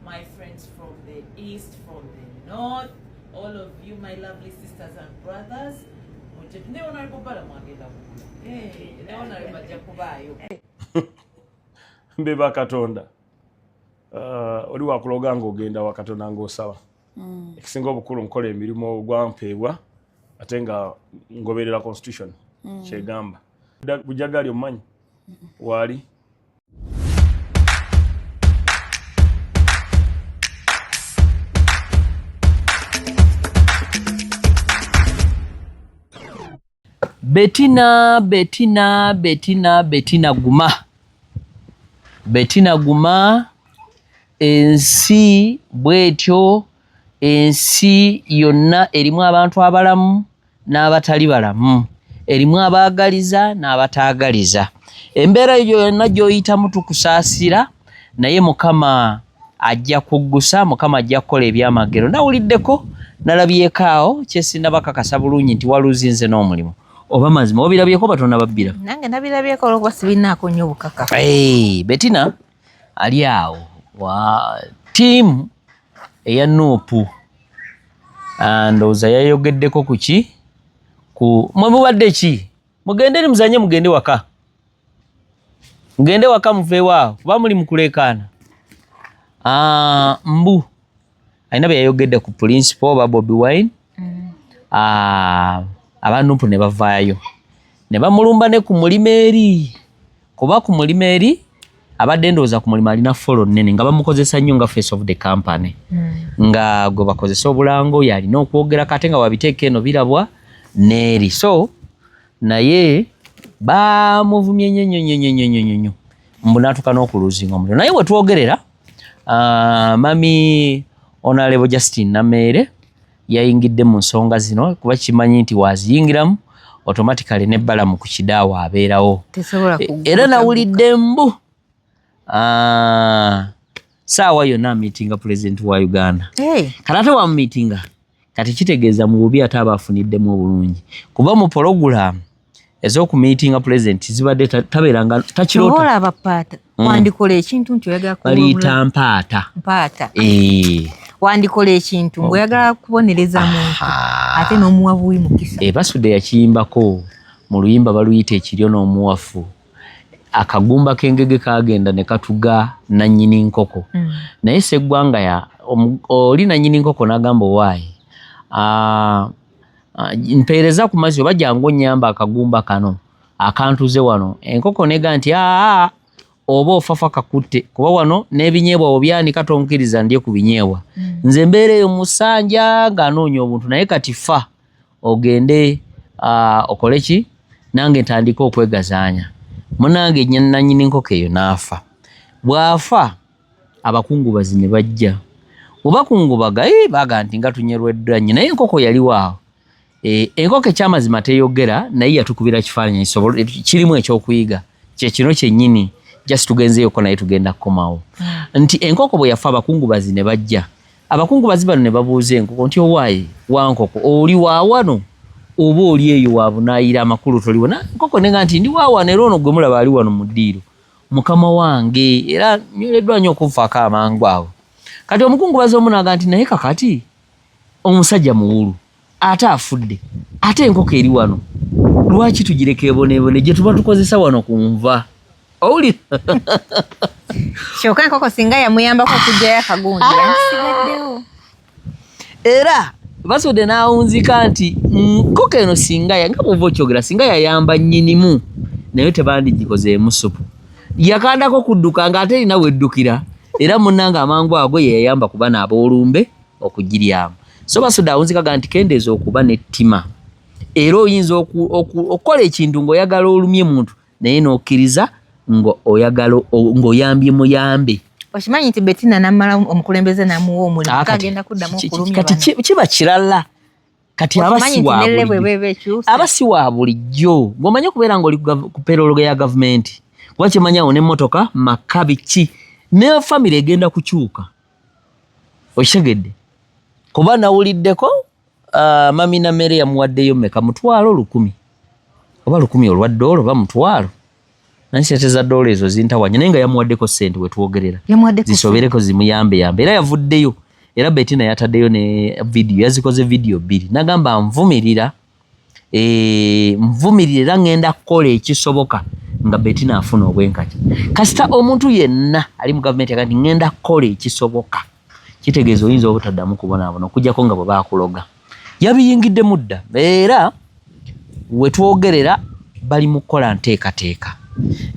my friends from the east, from the north, all of you, my lovely sisters and brothers. Mbeba Katonda. Oli wakuloga ng'ogenda wa Katonda ng'osaba. Ekisinga obukulu nkola emirimu gwampeebwa ate nga ngoberera constitution kyegamba. Bujagali omanyi wali Bettina Guma. Bettina Guma ensi bwetyo ensi yonna erimu abantu abalamu n'abatali balamu. Erimu abaagaliza n'abataagaliza. Embeera yonna gy'oyitamu tukusaasira naye Mukama ajja kuggusa, Mukama ajja kukola ebyamagero. Nawuliddeko nalabyeko awo kyesinaba kakasa bulungi nti waluzinze n'omulimu. Oba mazima obirabyeko Batonda babbira? Nange nabirabyeko olwokuba sibinaako nnyo obukakafu. Bettina ali awo wa tiimu eya Nuupu. Ndowooza yayogeddeko ku ki? Mwe mubadde ki? Mugende eri muzanye mugende waka. Mugende waka muveewo awo kuba muli mu kuleekaana. Mbu alina bye yayogedde ku principal oba Bobi Wine. Abanupu ne bavaayo ne bamulumba ne ku mulima eri kuba ku mulima eri abadde ndowooza ku mulima alina follow nnene nga bamukozesa nnyo nga face of the company nga gwe bakozesa obulango yalina okwogera kate nga wabiteeka eno birabwa n'eri so naye bamuvumye nnyo mbu n'atuuka n'okuluzinga omuliro naye we twogerera mami Honorable Justin Nameere yayingidde mu nsonga zino kuba kimanyi nti waziyingiramu automatically nebbala mu kukidaawo abeerawo era nawulidde mbu saawa yonna meetinga president wa Uganda kati ate wamumeetinga kati kitegeeza mu bubi ate abafuniddemu obulungi kuba mu program ez'okumeetinga president zibadde tabeeranga takirota abapaata wandikola ekintu nti oyagala baliyita mpaata wandikola ekintu ng'oyagala kubonereza muntu ate n'omuwa buwi mukisa. Basudde yakiyimbako mu luyimba baluyita ekiryo n'omuwafu. Akagumba k'engege kaagenda ne katuga nannyini nkoko. Naye Sseggwanga oli nannyini nkoko n'agamba owaayi mpeereza ku mazzi oba jangu onnyamba akagumba kano akantuze wano. Enkoko nega nti oba ofafa kakutte kuba wano n'ebinyeebwa obyanika tonkiriza ndye ku binyeebwa. Nze mbeera eyo musanja ng'anoonya obuntu naye kati fa ogende okole ki nange ntandika okwegazaanya. Munange nannyini nkoko eyo n'afa. Bw'afa abakungubazi ne bajja. Obakungubaga baga nti nga tunyerweddwa nnyo naye enkoko yaliwo awo. Enkoko ekyamazima teyogera naye yatukubira kifaananyi kirimu ekyokuyiga kye kino kyennyini. Just tugenzeeyoko naye tugenda kukomawo. Nti enkoko bwe yafa abakungubazi ne bajja. Abakungubazi bano ne babuuza enkoko nti owaayi wankoko oli wa wano oba oli eyo wabunaayira amakulu toliwo. Enkoko nenga nti ndi wa wano era ono gwe mulaba ali wano mu ddiiro mukama wange era nyoleddwa nnyo okunfaako amangu awo. Kati omukungubazi omu n'aga nti naye kakati omusajja muwulu ate afudde ate enkoko eri wano lwaki tugireka eboneebone gye tuba tukozesa wano ku nva Oli Shoka enkoko singa yamuyambako okujjayo akagundi yansigaddewo. Era basudde n'awunzika nti nkoko eno singa nga bw'ova okyogera singa yayamba nnyinimu naye tebandigikozeemu supu. Yakandako kudduka ng'ate erina weddukira era munnange amangu ago ye yayamba kuba n'aboolumbe okugiryamu. So basudde awunzikaga nti kendeeza okuba n'ettima era oyinza okukola ekintu ng'oyagala olumye muntu naye n'okkiriza oyagala ng'oyambye muyambe. Okimanyi nti Bettina namala omukulembeze namuwa omulimu kagenda kuddamu okulumya bano. Kati kiba kirala. Kati abasi wa bulijjo. Ng'omanyi okubeera ng'oli ku payroll ya gavumenti. Wakimanyawo n'emmotoka maka biki ne family egenda kukyuka. Okitegedde. Kuba nawuliddeko mami Nameere yamuwaddeyo mmeka $1,000 oba $1,000 oba $1,000. Nansete za dola ezo zintawanya naye nga yamuwaddeko ssente wetwogerera zisobereko zimuyambe era yavuddeyo era Bettina yataddeyo ne video yazikoze video 2 nagamba nvumirira era ngenda kukola ekisoboka nga Bettina afuna obwenkaki kasita omuntu yenna ali mu gavumenti akati ngenda kukola ekisoboka kitegeeza oyinza obutaddamu kubonaabona okujjako nga bwe baakuloga yabiyingidde mudda era wetwogerera bali mu kukola nteekateeka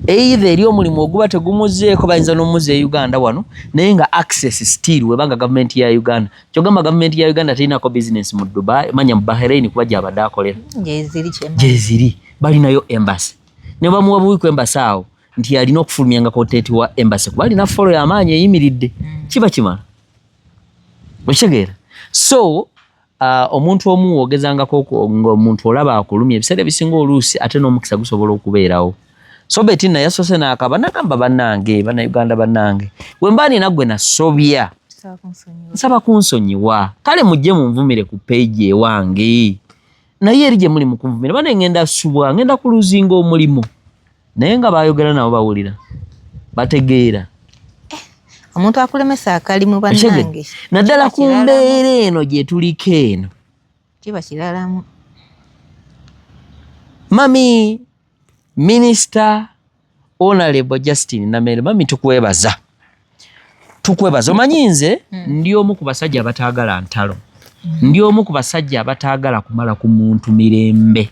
either eri omulimu oguba tegumuzeeko bayinza n'omuze e Uganda wano naye nga access still webanga gavumenti ya Uganda kyogamba gavumenti ya Uganda terinako business mu Dubai manya mu Bahrain kuba gyabadde akolera gyeziri balinayo embassy ne bamuwa buwiku embassy awo nti alina okufulumyanga content wa embassy kuba alina follow y'amaanyi eyimiridde kiba kimala okitegeera so omuntu omu wogezangako ng'omuntu olaba akulumya ebiseera ebisinga oluusi ate n'omukisa gusobola okubeerawo so Bettina yasose n'akaba nagamba bannange bannayuganda bannange bwe mba nina gwe nasobya nsaba kunsonyiwa kale mujje munvumire ku page ewange naye eri gye muli mu kunvumira bane ngenda subwa ngenda kuluzinga omulimu naye nga bayogera nabo bawulira bategeera omuntu akulemesa akalimu bannange naddala ku mbeera eno gye tuliko eno kiba kiralamu mami Minister Honorable Justin Namere mami tukwebaza omanyi nze ndi omu ku basajja abataagala ntalo ndi omu ku basajja abataagala kumala ku muntu mirembe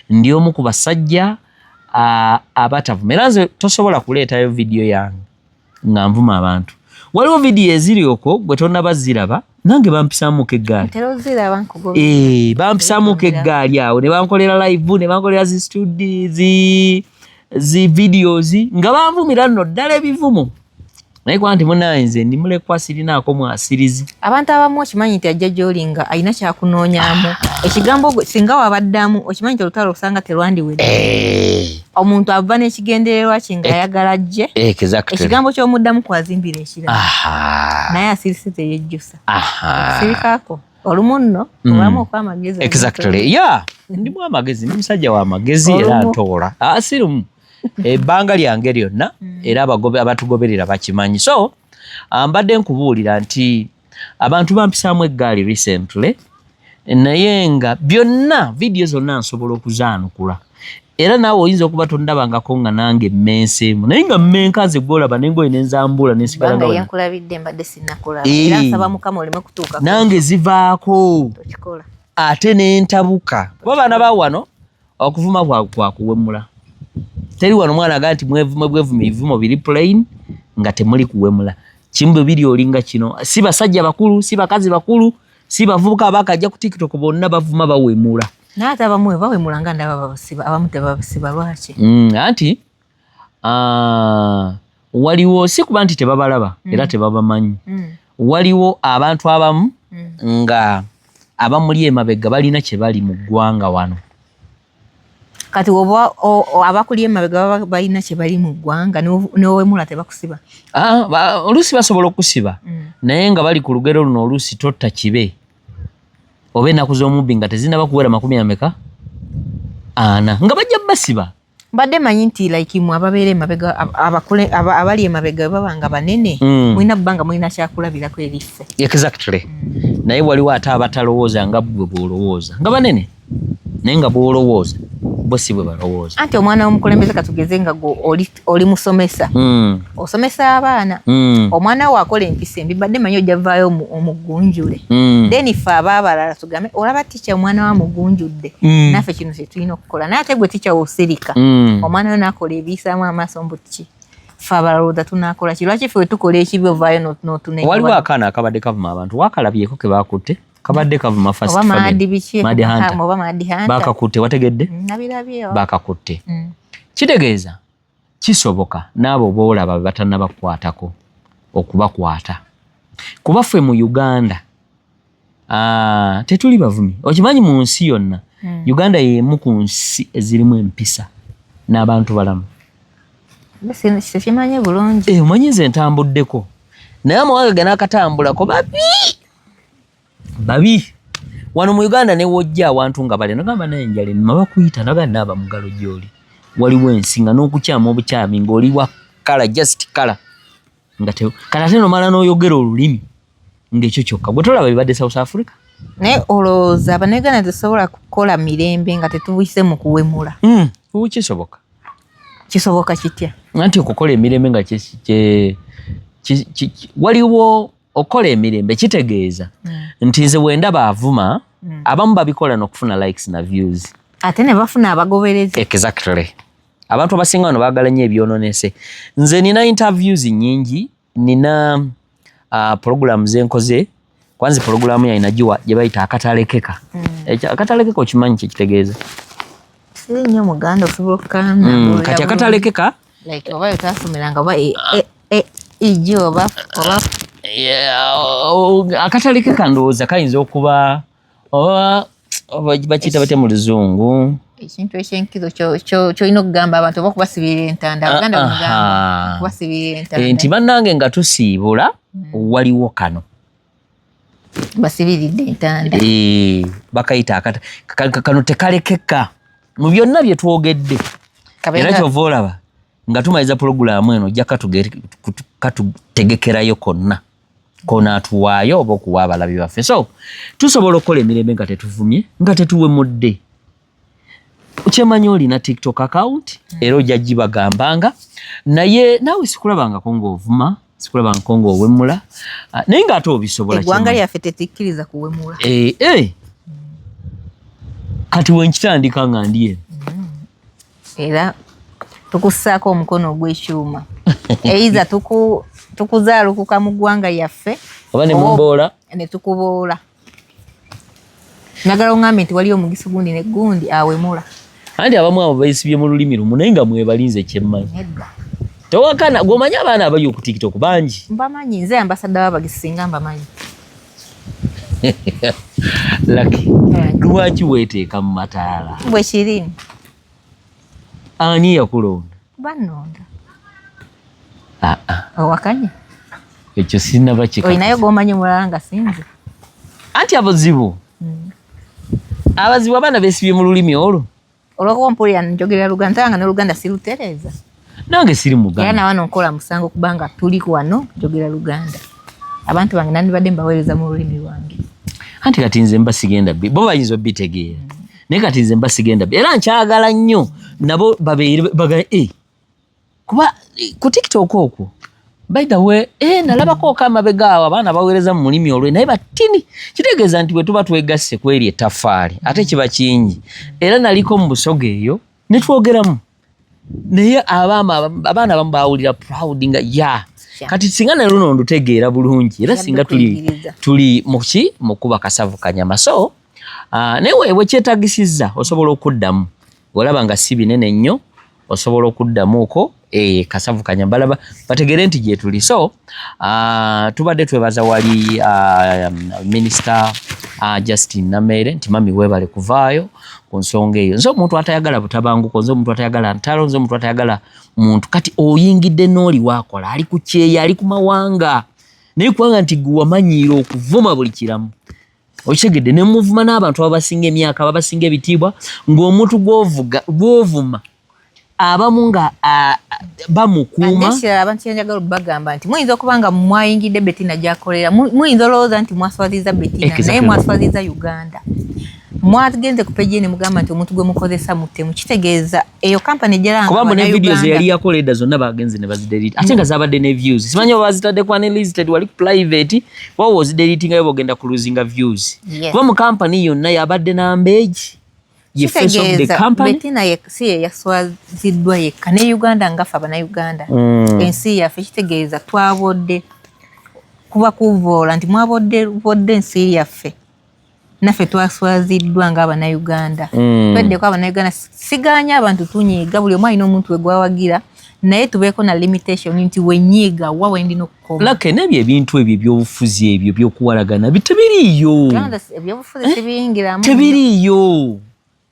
ndi omu ku basajja abatavu era nze tosobola kuleetayo video yange nga nvuma abantu waliwo video ezirioko gwe tonnabaziraba nange bampisaamuko eggaali bampisaamuko eggaali awo ne bankolera live ne bankolera zi videos nga banvumira nno ddala ebivumo naye kwa nti munaye nze ndi mulekwa sirinaako mwasirizi abantu abamu okimanyi nti ajja gy'oli nga alina kyakunoonyaamu ekigambo gwe singa wabaddamu okimanyi nti olutalo osanga terwandiwedde omuntu ava n'ekigendererwa kye nga ayagala ajje ekigambo ky'omuddamu kwazimbira ekirala naye asirise teyejjusa sirikaako olumu nno obamu okw'amagezi ndimu amagezi ndi musajja w'amagezi era ntoola sirimu ebbanga lyange lyonna era abatugoberera bakimanyi so mbadde nkubuulira nti abantu bampisaamu eggaali recently naye nga byonna vidiyo zonna nsobola okuzaanukula era naawe oyinza okuba tondabangako nga nange mmenseemu naye nga mmenkaze gwolaba nengoye nenzambula nensigala nange zivaako ate nentabuka kuba baana ba wano okuvuma kwakuwemula teri wano mwana agaa nti mwevuma ebivumo biri plain nga temuli kuwemula kimbe biri olinga kino si basajja bakulu si bakazi bakulu si bavubuka abakajja ku TikTok bonna bavuma bawemula naate abamu bawemula nga ndaba babasiba abamu tebabasiba lwaki anti waliwo si kuba nti tebabalaba era tebabamanyi waliwo abantu abamu nga abamuli emabega balina kye bali mu ggwanga wano kati oba abakuli emabega balina kye bali mu ggwanga newemula tebakusiba oluusi basobola okusiba naye nga bali ku lugero luno oluusi totta kibe oba ennaku z'omubbi nga tezinaba kuwera 40 nga bajja basiba mbadde manyi nti laikimu ababeera emabega abali emabega baba nga banene mulina bbanga mulina kyakulabirako eriffe exactly naye waliwo ate abatalowooza nga bwe bw'olowooza nga banene naye nga bw'olowooza bo si bwe balowooza anti omwana w'omukulembeze katugeze nga oli musomesa osomesa abaana omwana we akola empisa embi badde manyi ojja vaayo omugunjule then ffe abaabalala tugambe olaba ticca omwana wa mugunjudde naffe kino kye tulina okukola naye ate gwe ticca wosirika omwana we naakola ebiyisaamu amaaso mbu ki ffe abalowooza tunaakola ki lwaki ffe we tukola ekibi ovaayo n'otunenya waliwo akaana akabadde kavuma abantu wakalabyeko ke baakutte kabadde kavuma first Madi Hunter bakakutte wategedde bakakutte kitegeeza kisoboka n'abo boolaba batannabakwatako okubakwata kuba ffe mu Uganda tetuli bavumi okimanyi mu nsi yonna Uganda y'emu ku nsi ezirimu empisa n'abantu balamu kimanyi bulungi omanyi nze ntambuddeko naye amawanga ganaakatambulako babi wano mu Uganda ne wojja awantu nga bale nagamba naye njale nima bakuyita naga naba mugalo gyoli waliwo ensinga n'okukyama obukyami ng'oli wa kala just kala nga kati ate nomala n'oyogera olulimi ng'ekyo kyokka gwe tolaba bibadde South Africa naye olowooza Abannayuganda tesobola kukola mirembe nga tetubuyise mu kuwemula kisoboka kitya anti okukola emirembe nga waliwo okola emirembe kitegeeza nti nze bwendaba avuma abamu babikola n'okufuna likes na views ate ne bafuna abagoberezi exactly abantu abasinga wano baagala nnyo ebyononese nze nina interviews nnyingi nina program zenkoze kwanza programu yainajiwa gye bayita akatalekeka akatalekeka okimanyi kyekitegeeza siri nnyo muganda osobola okukaana kati akatalekeka like oba yotasomeranga oba iji oba akatalekeka ndowooza kayinza okuba oba bakiyita batya mu luzungu ekintu ekyenkizo kyolina okugamba abantu oba okubasibirira entanda abaganda bamugamba okubasibirira entanda nti bannange nga tusiibula waliwo kano basibiridde entanda bakayita kano tekalekeka mu byonna bye twogedde era kyova olaba nga tumaliza pulogulaamu eno ojja katutegekerayo konna konaatuwaayo oba okuwa abalabi baffe so tusobola okukola emirembe nga tetuvumye nga tetuwemudde kyemanyi olina TikTok account era ojja gibagambanga naye naawe sikulabangako ng'ovuma sikulabangako ng'owemula naye ng'ate obisobola eggwanga lyaffe tetikkiriza kuwemula kati wenkitandika nga ndi eno era tukussaako omukono ogw'ekyuma eiza tukuzaalukuka mu ggwanga lyaffe oba ne muboola ne tukuboola nagala oŋŋambe nti waliyo omugisi gundi ne gundi awemula anti abamu abo bayisibye mu lulimi lumu naye nga mwebalinze kyemmanyi tewakana gwomanyi abaana abali oku TikTok bangi mbamanyi nze ambasada w'abagisi singa mbamanyi Lucky lwaki weeteeka mu mataala bwe kiri ani yakulonda banonda owakanye ekyo sinaba kika olinayo gwomanyi mulala nga sinze anti abazibu abazibu abaana beesibye mu lulimi olwo olwokuba mpulira njogera Luganda nga n'Oluganda sirutereeza nange siri Muganda era nawano nkola musango kubanga tuli wano njogera Luganda abantu bange nandibadde mbaweereza mu lulimi lwange anti kati nze mba sigenda bo bayinza obitegeera naye kati nze mba sigenda era nkyagala nnyo nabo babeere kuba ku TikTok okwo by the way nalabako kamabega awo abaana baweereza mu mulimi olwe naye batini kitegeeza nti bwe tuba twegasse kweri ettaffaali ate kiba kingi era naliko mu busoga eyo ne twogeramu naye abaana abamu baawulira proud nga kati singa ne luno ndutegeera bulungi era singa tuli mu kuba kasavu kanyama so naye weebwe kyetagisizza osobola okuddamu olaba nga si binene nnyo osobola okuddamuuko kasavu kanyama balaba bategere nti gye tuli so tubadde twebaza wali Minisita Justin Namere nti mami weebale kuvaayo ku nsonga eyo nze omuntu atayagala butabanguko nze omuntu atayagala ntalo nze omuntu atayagala muntu kati oyingidde n'oli wakola ali ku kyeya ali ku mawanga naye kubanga nti gwe wamanyiira okuvuma buli kiramu okitegedde ne muvuma n'abantu ababasinga emyaka ababasinga ebitiibwa ng'omuntu gw'ovuma abamu nga bamukuuma ndekirala abantu kyenjagala okubagamba nti muyinza okuba nga mwayingidde Bettina gy'akolera muyinza olowooza nti mwaswaziza Bettina naye mwaswaziza Uganda mwagenze ku peji ne mugamba nti omuntu gwe mukozesa muttemu kitegeeza eyo kampani ejjalanga kuba ne videos yali yakola edda zonna bagenze ne bazidelete ate nga zabadde ne views simanyi oba bazitadde ku unlisted wali ku private waba ozideletinga yo bogenda ku losing views kuba mu kampani yonna yabadde nambeegi ye face of the company Bettina si yaswaziddwa yekka ne Uganda ngaffe Abannayuganda ensi yaffe kitegeeza twabodde kuba kuvoola nti mwabodde ensi yaffe naffe twaswaziddwa ng'Abannayuganda tweddeko Abannayuganda siganya abantu tunyiiga buli omu alina omuntu we gwawagira naye tubeeko na limitation nti wenyiiga wa wendina okukoma lake n'ebyo ebintu ebyo ebyobufuzi ebyo by'okuwalagana tebiriiyo ebyobufuzi tebiyingiramu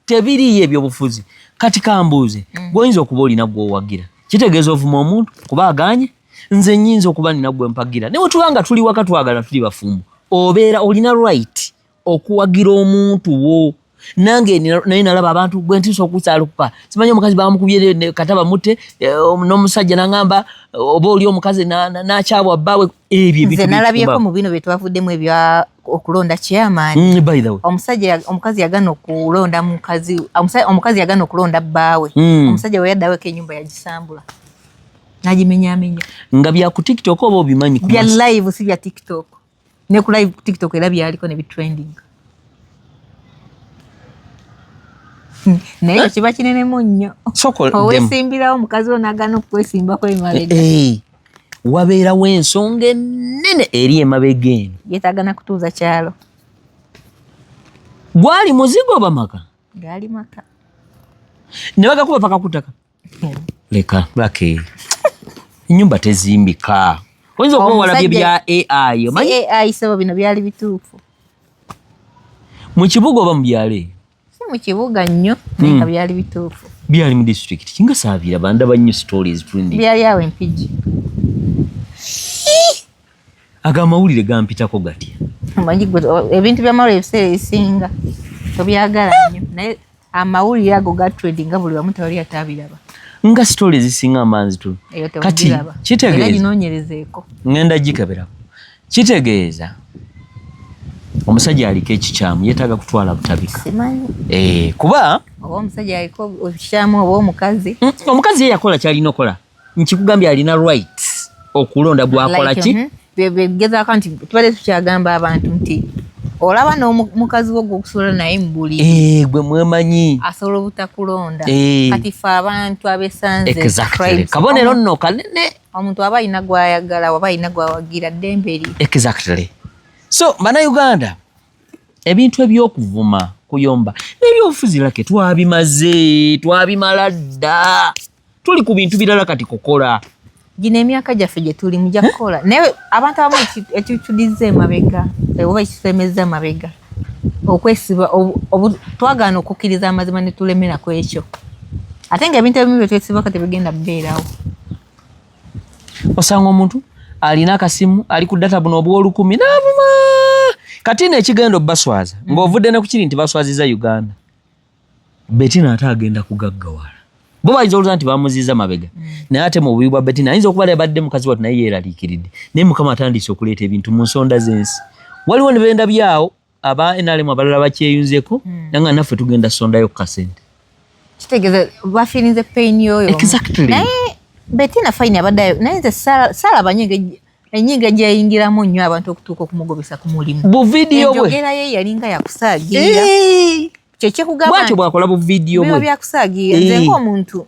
tebiriiyo ebyobufuzi kati kambuuze gwoyinza okuba olina gwowagira kitegeeza ovuma omuntu kuba aganye nze nnyinza okuba nina gwe mpagira naye wetubanga tuli waka twagala tuli bafumbo obeera olina right okuwagira omuntu wo nange naye nalaba abantu bwe ntiisa okusaluka simanyi omukazi bamukubye kataba mutte n'omusajja n'angamba oba oli omukazi n'akyabwa bbawe ebyo nze nalabyeko mu bino bye twavuddemu ebya okulonda chairman by the way omukazi yagana okulonda omukazi yagana okulonda bbaawe omusajja we yaddaweko ennyumba yagisambula nagimenyamenya nga bya ku TikTok oba obimanyi bya live si bya TikTok ne ku live TikTok era byaliko ne bitrending naye kiba kinenemu nnyo owesimbirawo omukazi onagana okwesimbako emabega wabeerawo ensonga ennene eri emabega eno yetagana kutuuza kyalo gwali muzigo oba maka gaali maka ne bagakuba paka kutaka leka lake ennyumba tezimbika oyinza okuba walabye bya AI omanyi AI sebo bino byali bituufu mu kibuga oba mu byalo mu kibuga nnyo naye byali bituufu byali mu district kinga saabira bandaba nnyo stories trending byali awo Empigi agamawulire gampitako gatya ebintu byamawulire ebiseera ebisinga tobyagala nnyo naye amawulire ago gatrendinga buli wamu tewali atabiraba nga stories zisinga amanzi tu kati kitegeeza ginoonyerezeeko ngenda gikaberako kitegeeza omusajja aliko ekikyamu yeetaaga kutwala butabika kuba oba omusajja aliko ekikyamu oba omukazi omukazi ye yakola kyalina okola nkikugambye alina rights okulonda bwakola ki gezaako nti tubadde tukyagamba abantu nti olaba n'omukazi wo gwokusobola naye mubuli gwe mwemanyi asobola obutakulonda kati fe abantu abesanze kabonero nno kanene omuntu aba alina gwayagala waba alina gwawagira ddembe eri exactly so bannayuganda ebintu ebyokuvuma kuyomba n'ebyobufuzi lake twabimala dda tuli ku bintu birala kati kukola gino emyaka gyaffe gye tuli mujja kukola naye abantu abamu ekitudiza emabega oba ekisemeza amabega okwesiba twagaana okukkiriza amazima ne tulemera ku ekyo ate nga ebintu ebimu byetwesibako tebigenda bubeerawo osanga omuntu alina akasimu ali ku data buno obw'olukumi n'abuma kati n'ekigenda obbaswaza ng'ovudde ne ku kiri nti baswaziza Uganda Bettina ate agenda kugaggawala bo bayinza oluza nti bamuziiza mabega naye ate mu bubi bwa Bettina ayinza okuba yabadde mukazi watu naye yeeraliikiridde naye Mukama atandise okuleeta ebintu mu nsonda z'ensi waliwo ne benda byawo aba NRM abalala bakyeyunzeko nanga naffe tugenda sondayo ku kasente kitegeeza bafirinze pain yoyo naye Bettina fine abaddayo naye nze saalaba enyiga gyeyingiramu nnyo abantu okutuuka okumugobesa ku mulimu bu vidiyo bwe enjogera ye yalinga yakusaagirira bwatyo bwakola bu vidiyo bwe byakusaagirira nze ng'omuntu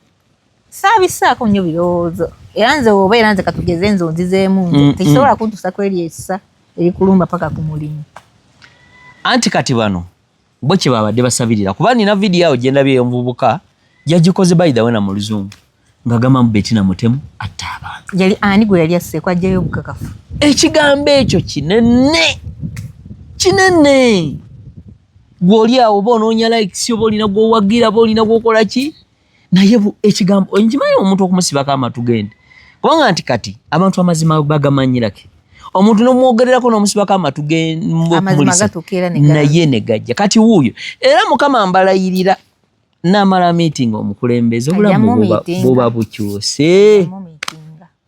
saabisaako nnyo birowoozo era nze oba era nze katugeze enzo nzizeemu nze tekisobola kuntuusako eri ekisa erikulumba paka ku mulimu anti kati bano bo kye babadde basabirira kuba nina vidiyo awo gye ndabye omuvubuka yagikoze by the way na mu luzungu ng'agamba mu Bettina Mutemu atta abantu yali ani gwe yali asseeko ajjayo obukakafu ekigambo ekyo kinene gw'oli awo oba onoonya likes oba olina gw'owagira oba olina gw'okola ki naye ekigambo nkimanyi omuntu okumusibako amatu gende kubanga nti kati abantu amazima bagamanyirake omuntu n'omwogererako n'omusibako amatu amazima gatuuka naye ne gajja kati wuuyo era Mukama mbalayirira n'amala meeting omukulembeze obulamu buba bukyuse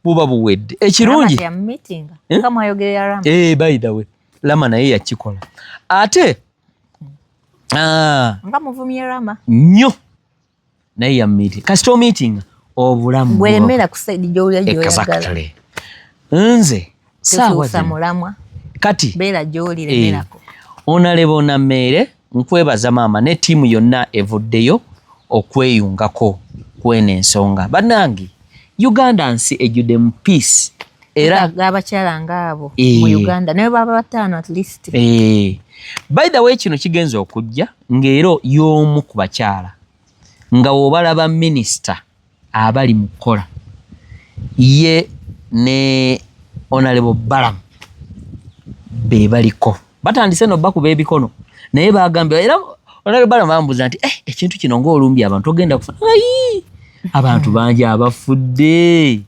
buba buwedde ekirungi by the way Lama naye yakikola ate nga muvumye Rama nnyo naye ya meeting kasito meeting obulamu bweremera ku side gy'olya gy'oyagala nze saawa mulamwa kati beera gy'oli lemerako onaleba onammere nkwebaza maama ne ttiimu yonna evuddeyo okweyungako kweno ensonga bannange Uganda nsi ejjudde mu peace era abakyala ngaabo mu Uganda naye baba bataano at least by the way kino kigenza okujja ng'ero y'omu ku bakyala nga wobalaba minisita abali mu kukola ye ne Honorable Balamu be baliko batandise no bakuba ebikono naye bagambye era Honorable Balamu bambuza nti ekintu kino ng'olumbi abantu ogenda kufa abantu bangi abafudde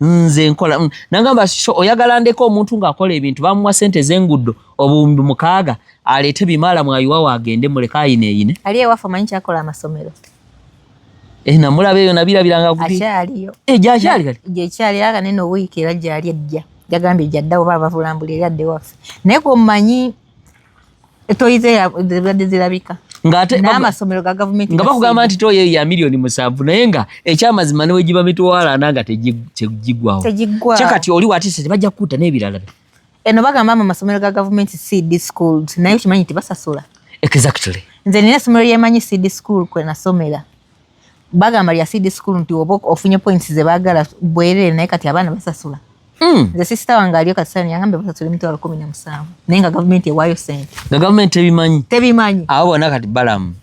nze nkola nagamba oyagala ndeko omuntu ng'akola ebintu bamuwa sente z'enguddo obuwumbi 6 aleete bimala mwayiwa wagende muleka ayine ali ewafa manyi kyakola amasomero namulaba eyo nabirabiranga akyaliyo gyakyali kati gyekyali aga nene wiiki era gyali ejja yagambye jaddawo baba bavulambula eri adde waffe naye komanyi toyize zibadde zirabika n'amasomero ga gavumenti nga bakugamba nti toyo ya milioni 7 naye nga ekyamazima ne wegiba mitwala nanga tegigwawo kyakati oli watise tebajja kukuta n'ebirala eno bagamba amasomero ga gavumenti CD schools naye kimanyi tibasasula exactly nze nina essomero lyemanyi CD school kwe nasomera bagamba lya CD school nti oba ofunye points ze baagala bwerere naye kati abaana basasula nze sister wange aliyo kati sani yagambye basasula emitwalo 17 naye nga gavumenti ewaayo sente nga gavumenti tebimanyi abo bona kati balamu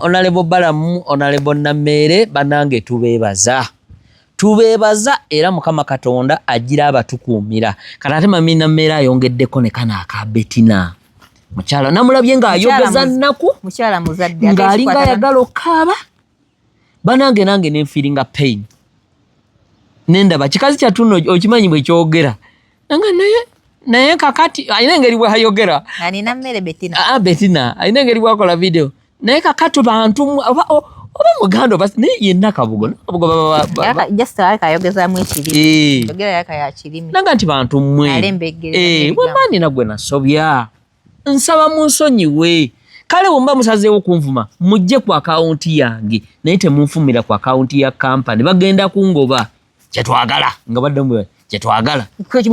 onalebo balamu onalebo Namere banange tubeebaza era Mukama Katonda agira abatukuumira kati ate mami Namere ayongeddeko ne kana aka Betina mukyala namulabye nga ayogeza nnaku mukyala muzadde ng'alinga ayagala okaaba banange nange nenfiringa pain nendaba kikazi kyatuno okimanyi bwe kyogera nanga naye kakati ayina engeri bwe hayogera anina Mmere Betina Betina ayina engeri bwakola video naye kakati bantu oba muganda basi naye yenna kabugo just ayogezaamu ekirimi yogera ya kirimi nanga nti bantu mmwe bwemani nagwe nasobya nsaba munsonyiwe kale wumba musazeewo kunvuma mujje ku akaunti yange naye temunfumira ku akaunti ya kampani bagenda kungoba kyetwagala nga badde kyetwagala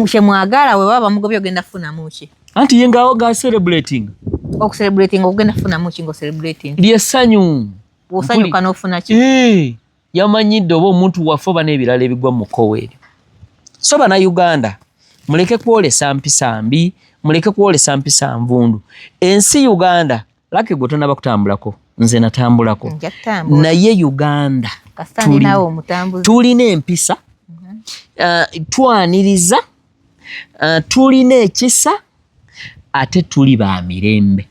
kyemwagala we baba mugobye ogenda funamu ki anti ye ngawo ga celebrating ogenda funamu ki ngo celebrating lyessanyu osanyuka n'ofuna ki yamanyidde oba omuntu waffe oba n'ebirala ebigwa mu kkowe eryo so bannayuganda muleke kwolesa mpisa mbi muleke kwolesa mpisa nvundu ensi Uganda laki gwe tonaba kutambulako nze natambulako naye Uganda tulina empisa twaniriza tulina ekisa ate tuli ba mirembe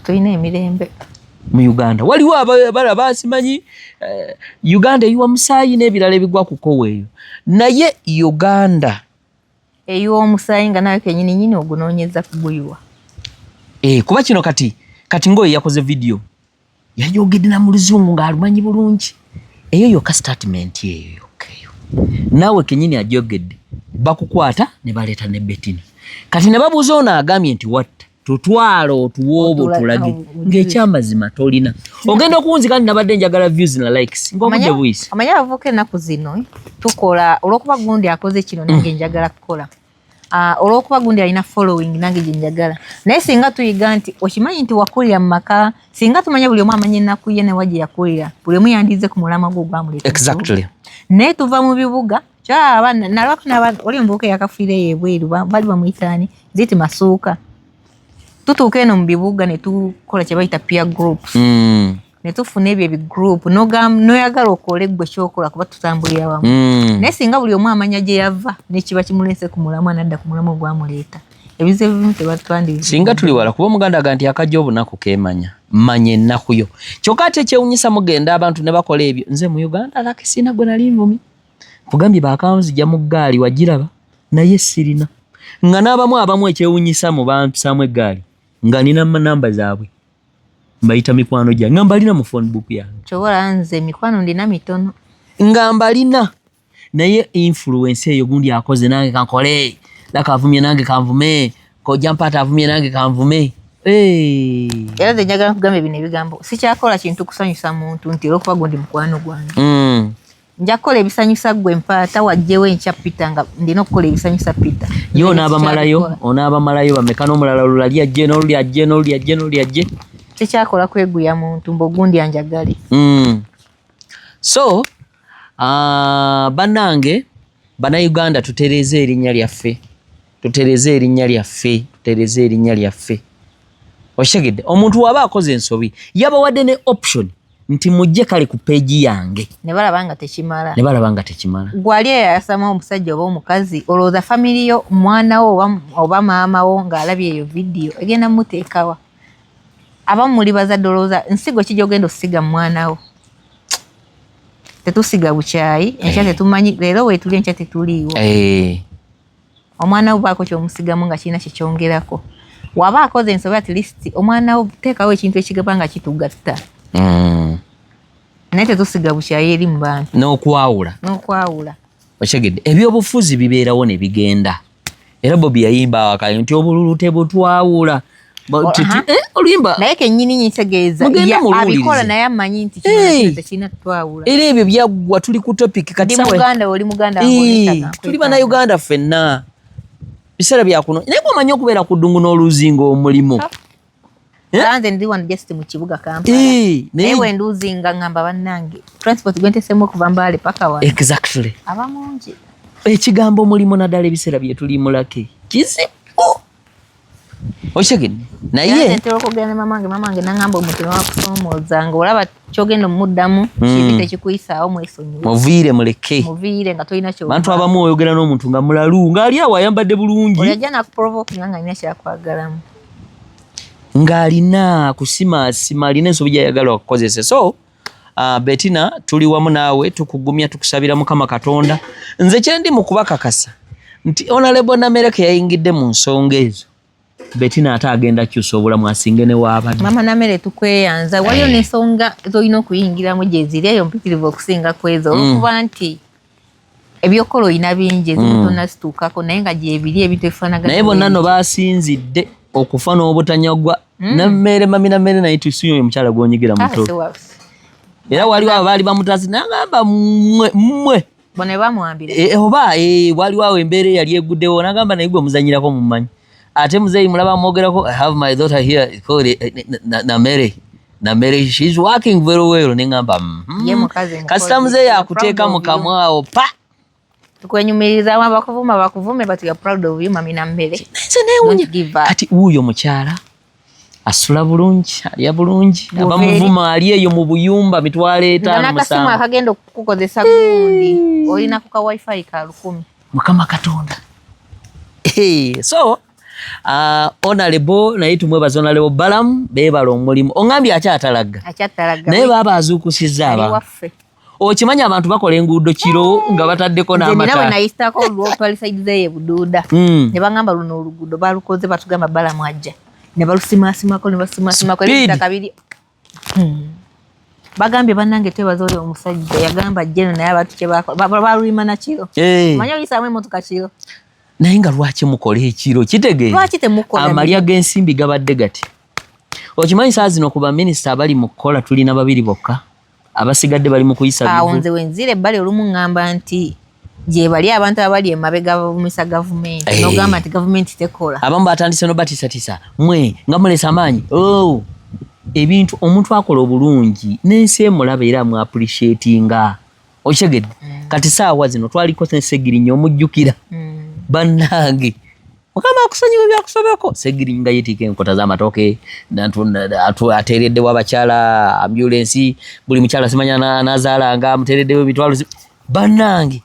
tulina emirembe mu Uganda waliwo abala basimanyi Uganda eyiwa musaayi n'ebirala ebigwa ku kkowe eyo naye Uganda eyiwa omusaayi nga nawe kenyini nyini ogunoonyeza kuguyiwa kuba kino kati ngoyo yakoze video yayogedde na mu luzungu ng'alumanyi bulungi eyo yokka statement eyo yokkeyo naawe kenyini ajogedde bakukwata ne baleeta ne Betina kati ne babuuza ono agambye nti watta tutwala otuwoobo tulage ng'ekyamazima tolina ogenda okuwunzika nti nabadde njagala views na likes ng'omudde buyisi amanya abavuka ennaku zino tukola olw'okuba gundi akoze kino nange njagala kukola olw'okuba gundi alina following nange gye njagala naye singa tuyiga nti okimanyi nti wakulira mu maka singa tumanya buli omu amanya ennaku ye ne wa gye yakulira buli omu yandize ku mulamwa gwe ogwamuleeta exactly naye tuva mu bibuga oli omuvubuka eyakafiire ebweru bali bamuyitaani ziti masuuka tutuuka eno mu bibuga ne tukola kye bayita peer groups ne tufuna ebyo ebigroup noyagala okola eggwe kyokola kuba tutambulira wamu naye singa buli omu amanya gye yava nekiba kimuleese ku mulamwa nadda ku mulamwa ogwamuleeta ebizibu bimu tebatwandiriza singa tuli wala kuba omuganda aga nti akajja obunaku keemanya manya ennaku yo kyokka ate ekyewunyisa mugenda abantu ne bakola ebyo nze mu Uganda laki sina gwe nali nvumi kugambye bakanzija mu ggaali wagiraba naye sirina nga n'abamu ekyewunyisa mu bampisaamu eggaali nga nina namba zaabwe mbayita mikwano gyange nga mbalina mu phone book yange kyobola nze emikwano ndina mitono nga mbalina naye influence eyo gundi akoze nange kankole lakavumye nange kanvume kojja mpata avumye nange kanvume era nze njagala nkugamba bino ebigambo sikyakola kintu kusanyusa muntu nti olwokuba gundi mukwano gwange nja kukola ebisanyusa gwe mpaata wajjewo enkya Peter nga ndina okukola ebisanyusa Peter yo onaabamalayo bameka n'omulala olulali ajje n'oluli ajje n'oluli ajje n'oluli ajje tekyakola kweguya muntu mbogundi anjagale so bannange bannayuganda tutereeze erinnya lyaffe oshegedde omuntu waba akoze ensobi yabawadde ne option nti mujje kale ku peegi yange ne balaba nga tekimala gwali yasama omusajja oba omukazi olowooza family yo mwana wo oba maama wo ng'alabye eyo vidiyo egenda muteekawa abamu muli bazadde olowooza nsigo kijja ogenda osiga mwana wo tetusiga bukyayi enkya tetumanyi leero weetuli enkya tetuliiwo omwana wo baako kyomusigamu nga kirina kyekyongerako waba akoze ensobe at least omwana wo teekawo ekintu ekigaba nga kitugatta naye tetusiga bukyayi eri mu bantu n'okwawula okyegedde ebyobufuzi bibeerawo ne bigenda era Bobi yayimba awakayo nti obululu tebutwawula oluyimba naye kennyini nyitegeeza abikola naye amanyi nti tekirina tutwawula era ebyo byaggwa tuli ku topic kati oli muganda tuli bannayuganda ffenna biseera byakuno naye bwomanyi okubeera ku ddungu n'oluzinga omulimu nze ndi wano just mu kibuga Kampala naye wenduzinga ngamba bannange transport gwentesemu okuva Mbale paka wano exactly abamungi ekigambo mulimu naddala ebiseera bye tulimulake kizibu okyegedde naye ntera okugenda ne mamange nangamba omuntu newakusomoozanga olaba kyogenda omuddamu kibi tekikuyisaawo mwesonyiwe muviire nga tolina bantu abamu oyogera n'omuntu nga mulalu ng'ali awo ayambadde bulungi oyajja nakuprovokinga nga alina kyakwagalamu ng'alina kusimaasima alina ensobi gy'ayagala okukozesa so Bettina tuli wamu naawe tukugumya tukusabira Mukama Katonda nze kyendi mu kubakakasa nti Honorable Namereke yayingidde mu nsonga ezo Bettina ate agenda kyusa obulamu asinge ne waabadde mama Namere tukweyanza waliyo n'ensonga zolina okuyingiramu gye ziri eyo mpitirivu okusinga kwezo olwokuba nti ebyokola olina bingi ezimu tonna zituukako naye nga gyebiri ebintu ebifaanagana naye bonna no baasinzidde okufa n'obutanyagwa Namere mami Namere naye tusiyo oyo mukyala gw'onyigira muto era waliwo abo baali bamutazi nagamba mmwe bone bamwambira oba waliwo awo embeera eyali eguddewo nagamba naye gwe muzanyirako mummanyi ate muzeeyi mulaba mwogerako I have my daughter here called Namere she's working very well nengamba kasita muzeeyi akuteeka mu kamwa awo pa tukwenyumiriza bakuvume but you are proud of you mami Namere kati wuuyo mukyala asula bulungi alya bulungi abamuvuma ali eyo mu buyumba 5,700 nakasimu akagenda okukukozesa gundi olina ku ka wifi ka 1,000 Mukama Katonda so Honorable naye tumwebaza Honorable Balamu beebala omulimu ongambye akyatalaga naye baba azuukusizza aba okimanya abantu bakola enguudo kiro nga bataddeko n'amata nawe nayisitako olwopali side zeye buduuda ne bangamba luno oluguudo balukoze batugamba Balamu ajja ne balusimaasimako ne basimasimako ebitaka biri bagambye bannange twebaza oyo omusajja yagamba jeno naye abantu balulima na kiro manya oyisaamu emmotoka kiro naye nga lwaki mukola ekiro kitegeeza lwaki temukola amalya g'ensimbi gabadde gati okimanyi saa zino ku baminisita abali mu kukola tulina 2 bokka abasigadde bali mu kuyisa bivu awo nze wenzire ebbali olumu ngamba nti gye bali abantu abali emabega bavumisa gavumenti n'ogamba nti gavumenti tekola abamu batandise no batisatisa mwe nga mulesa amaanyi ebintu omuntu akola obulungi n'ensi emulaba era mu appreciatinga okyegedde kati saawa zino twaliko Segirinya omujjukira bannange Mukama akusonyiwe byakusobeko Segirinya nga yeetiika enkota z'amatooke ateereddewo abakyala ambulance buli mukyala simanya nazaalanga amuteereddewo emitwalo bannange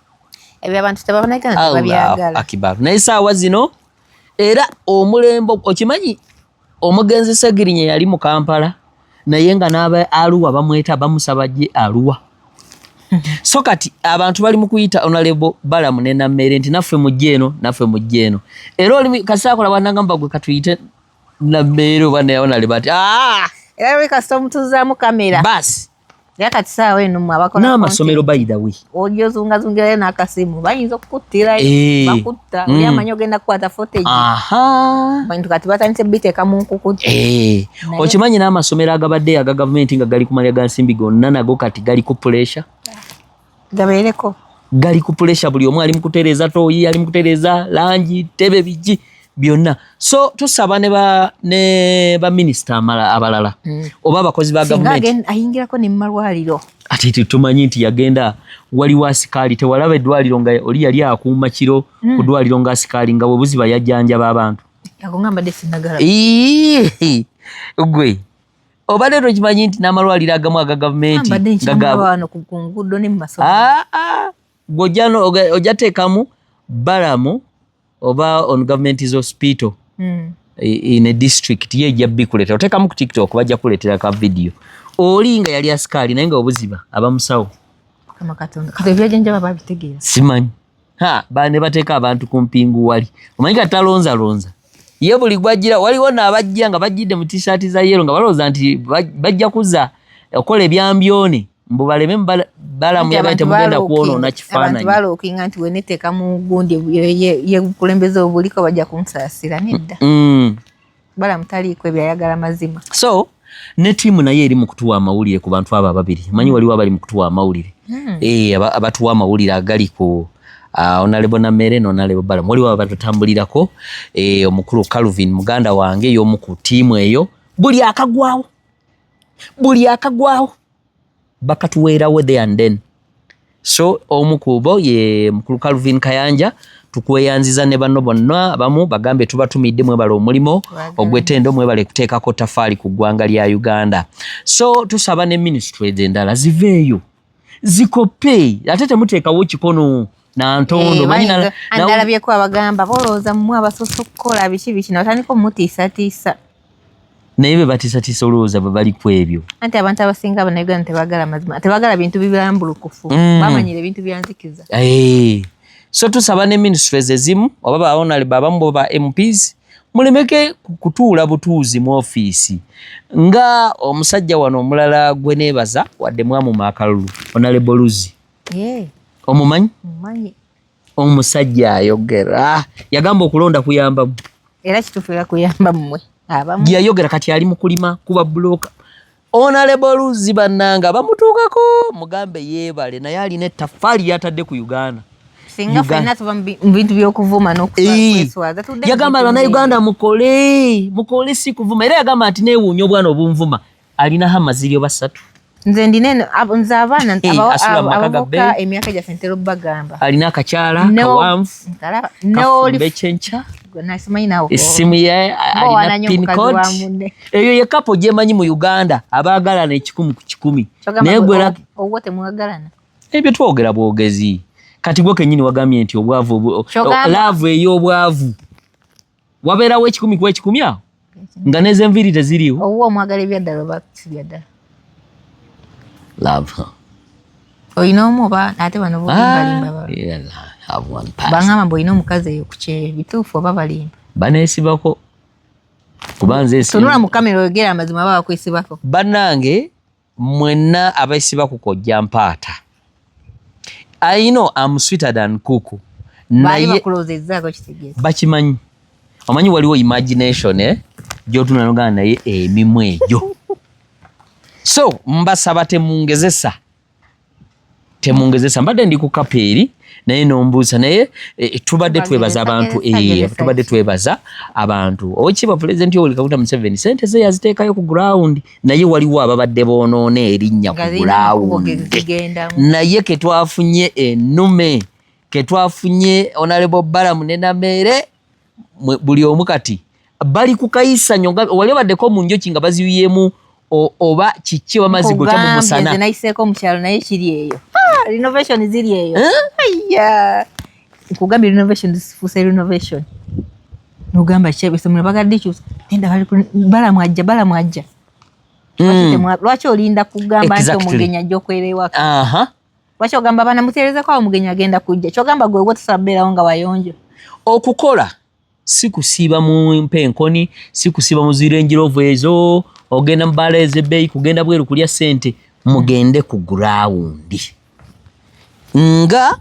ebyo abantu tebabanagana tebabyagala akibaru naye saawa zino era omulembo okimanyi omugenzi Segirinya yali mu Kampala naye nga n'aba Arua bamweta bamusaba gye Arua so kati abantu bali mu kuyita Honorable Balamu ne Namere nti naffe mujje eno era oli kasaakola bannagamba gwe katuyite Namere oba ne Honorable ati era we kasita omutuzaamu kamera basi era kati saawa eno mmwe abakola n'amasomero by the way ojozungazungirayo n'akasimu bayinza okukuttira bakutta oli amanyi ogenda kukwata footage bantu kati batandise biteeka mu nkukutu okimanyi n'amasomero agabadde aga gavumenti nga gali ku malya ga nsimbi gonna nago kati gali ku pressure gabeereko gali ku pressure buli omu ali mu kutereeza tooyi ali mu kutereeza langi tebe bigi byonna so tusaba ne ba minisita abalala oba abakozi ba gavumenti ayingirako ne malwaliro ati tumanyi nti yagenda waliwo asikaali tewalaba eddwaliro nga oli yali akuuma kiro ku ddwaliro nga asikaali nga bwe buziba yajjanjaba abantu yakungambadde sinagala gwe obadde tokimanyi nti n'amalwaliro agamu aga gavumenti ojja teekamu Balamu oba on government's hospital in a district ye ejja bikuleta otekamu ku TikTok bajja kuletera ka video oli nga yali asikaali naye nga obuziba abamusawo kama katonda kati ebyajanjaba babitegeera simanyi bane bateeka abantu ku mpingu wali omanyi katalonza ye buli gwajira waliwo n'abajja nga bajjidde mu t-shirt za yero nga balowooza nti bajja kuza okola ebyambyone mbu baleme balamu yabaye temugenda kwonoona kifaananyi abantu balookinga nti weneteeka mu gundi yekulembeza obuliko bajja kunsaasira nedda balamu taliiko ebyayagala mazima. So ne ttiimu naye eri mu kutuwa amawulire ku bantu abo ababiri manyi waliwo abali mu kutuwa amawulire abatuwa amawulire agali ku Honorable Namere n'Honorable Balamu waliwo abatambulirako omukulu Calvin muganda wange y'omu ku ttiimu eyo buli akagwawo bakatuweerawo there and then. So omukubo ye mukulu Calvin Kayanja tukweyanziza ne banno bonna abamu bagambe tubatumidde mwebale omulimo ogwetendo mwebale kuteekako tafaali ku ggwanga lya Uganda. So tusaba ne ministries endala ziveeyo zikope ate temuteekawo kikono na ntondo manyi ndalabyeko abagamba bolooza mmwe abasoso okukola biki kino batandika mutiisatiisa naye be batiisatiisa olowooza bali ku ebyo anti abantu abasinga Abannayuganda tebagala mazima tebagala bintu bibirambulukufu bamanyira ebintu byanzikiza. So tusaba ne ministries ezimu oba ba honorable abamu ba MPs mulemeke kutuula butuuzi mu ofiisi nga omusajja wano omulala gwe neebaza wadde mwamu Makalulu Honorable Luzi omumanyi omusajja ayogera yagamba okulonda kuyambamu era kitufuira kuyamba mmwe abamu yayogera kati ali mu kulima kuba bloka Honorable Luzi bannanga bamutuukako mugambe yeebale naye alina ettafaali lyatadde ku Uganda singa fena tuba mbintu byokuvuma n'okuswaza yagamba Bannayuganda mukole si kuvuma era yagamba nti neewuunya obwana obunvuma alinaho amaziryo basatu nze ndine nze abaana abavuka emyaka gyaffe ntera bagamba alina akakyala kawanvu kafumbe kyenkya nasimanyi nawo essimu ye alina pin code eyo ye kapo gyemanyi mu Uganda abaagalana 1,000 ku 1,000 naye gwera obwo temwagalana ebyo twogera bwogezi kati gwe kennyini wagambye nti obwavu laavu ey'obwavu wabeerawo 1,000 ku 1,000 awo nga n'ez'enviiri teziriiwo obwo omwagala ebyaddala oba si byaddala love oyina omu oba ate bano bolimbalimba bangamba mbu oyina omukazi eyo kukyere bituufu oba balimba baneesibako kuba nze tunula mu kamera oyogera amazima baba bakwesibako bannange mwenna abeesiba ku kojja mpaata I know I'm sweeter than kuku naye bakimanyi omanyi waliwo imagination gyotunanogana naye emimu egyo so mbasaba temungezesa mbadde ndi ku kapeeri naye nombuusa naye tubadde twebaza abantu tubadde twebaza abantu owekiba President Yoweri Kaguta Museveni sente ze yaziteekayo ku ground naye waliwo ababadde boonoona erinnya ku ground naye ketwafunye ennume ketwafunye Honorable Balamu ne Namere buli omu kati bali ku kayisanyo wali baddeko mu njoki nga baziyuyemu oba kiki wamazigo kya mu musana nze nayiseeko mu kyalo naye kiri eyo renovation ziri eyo nkugambye renovation zifuuse renovation nogamba kyebesomero bagadde kyusa nenda Balamu ajja lwaki olinda kugamba nti omugenyi ajja okwera ewaka lwaki ogamba banamuteerezako awo omugenyi agenda kujja kyogamba gwe tosabeerawo nga wayonjo okukola si kusiiba mu mpenkoni si kusiiba mu zirenjirovu ezo ogenda mubala ezebbeeyi kugenda bweru kulya ssente mugende ku gurawundi nga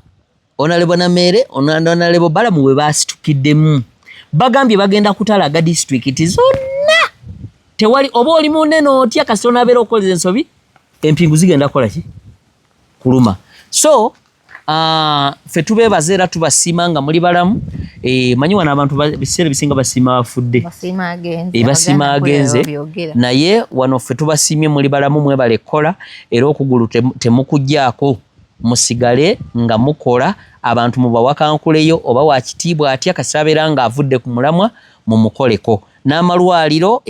Honorable Namere Honorable Balamu bwe baasitukiddemu bagambye bagenda kutalaga disitulikiti zonna tewali oba oli munene otya kasita onaabeera okukoleza ensobi empingu zigenda kukola ki kuluma so ffe tubeebaza era tubasiima nga muli balamu manyi wano abantu biseera bisinga basiima bafudde basiima agenze naye wano ffe tubasiimye muli balamu mwebale kukola era okugulu temukugjaako musigale nga mukola abantu mubawakankuleyo oba wakitiibwa atya kasita abeera nga avudde ku mulamwa mumukoleko n'amalwaliro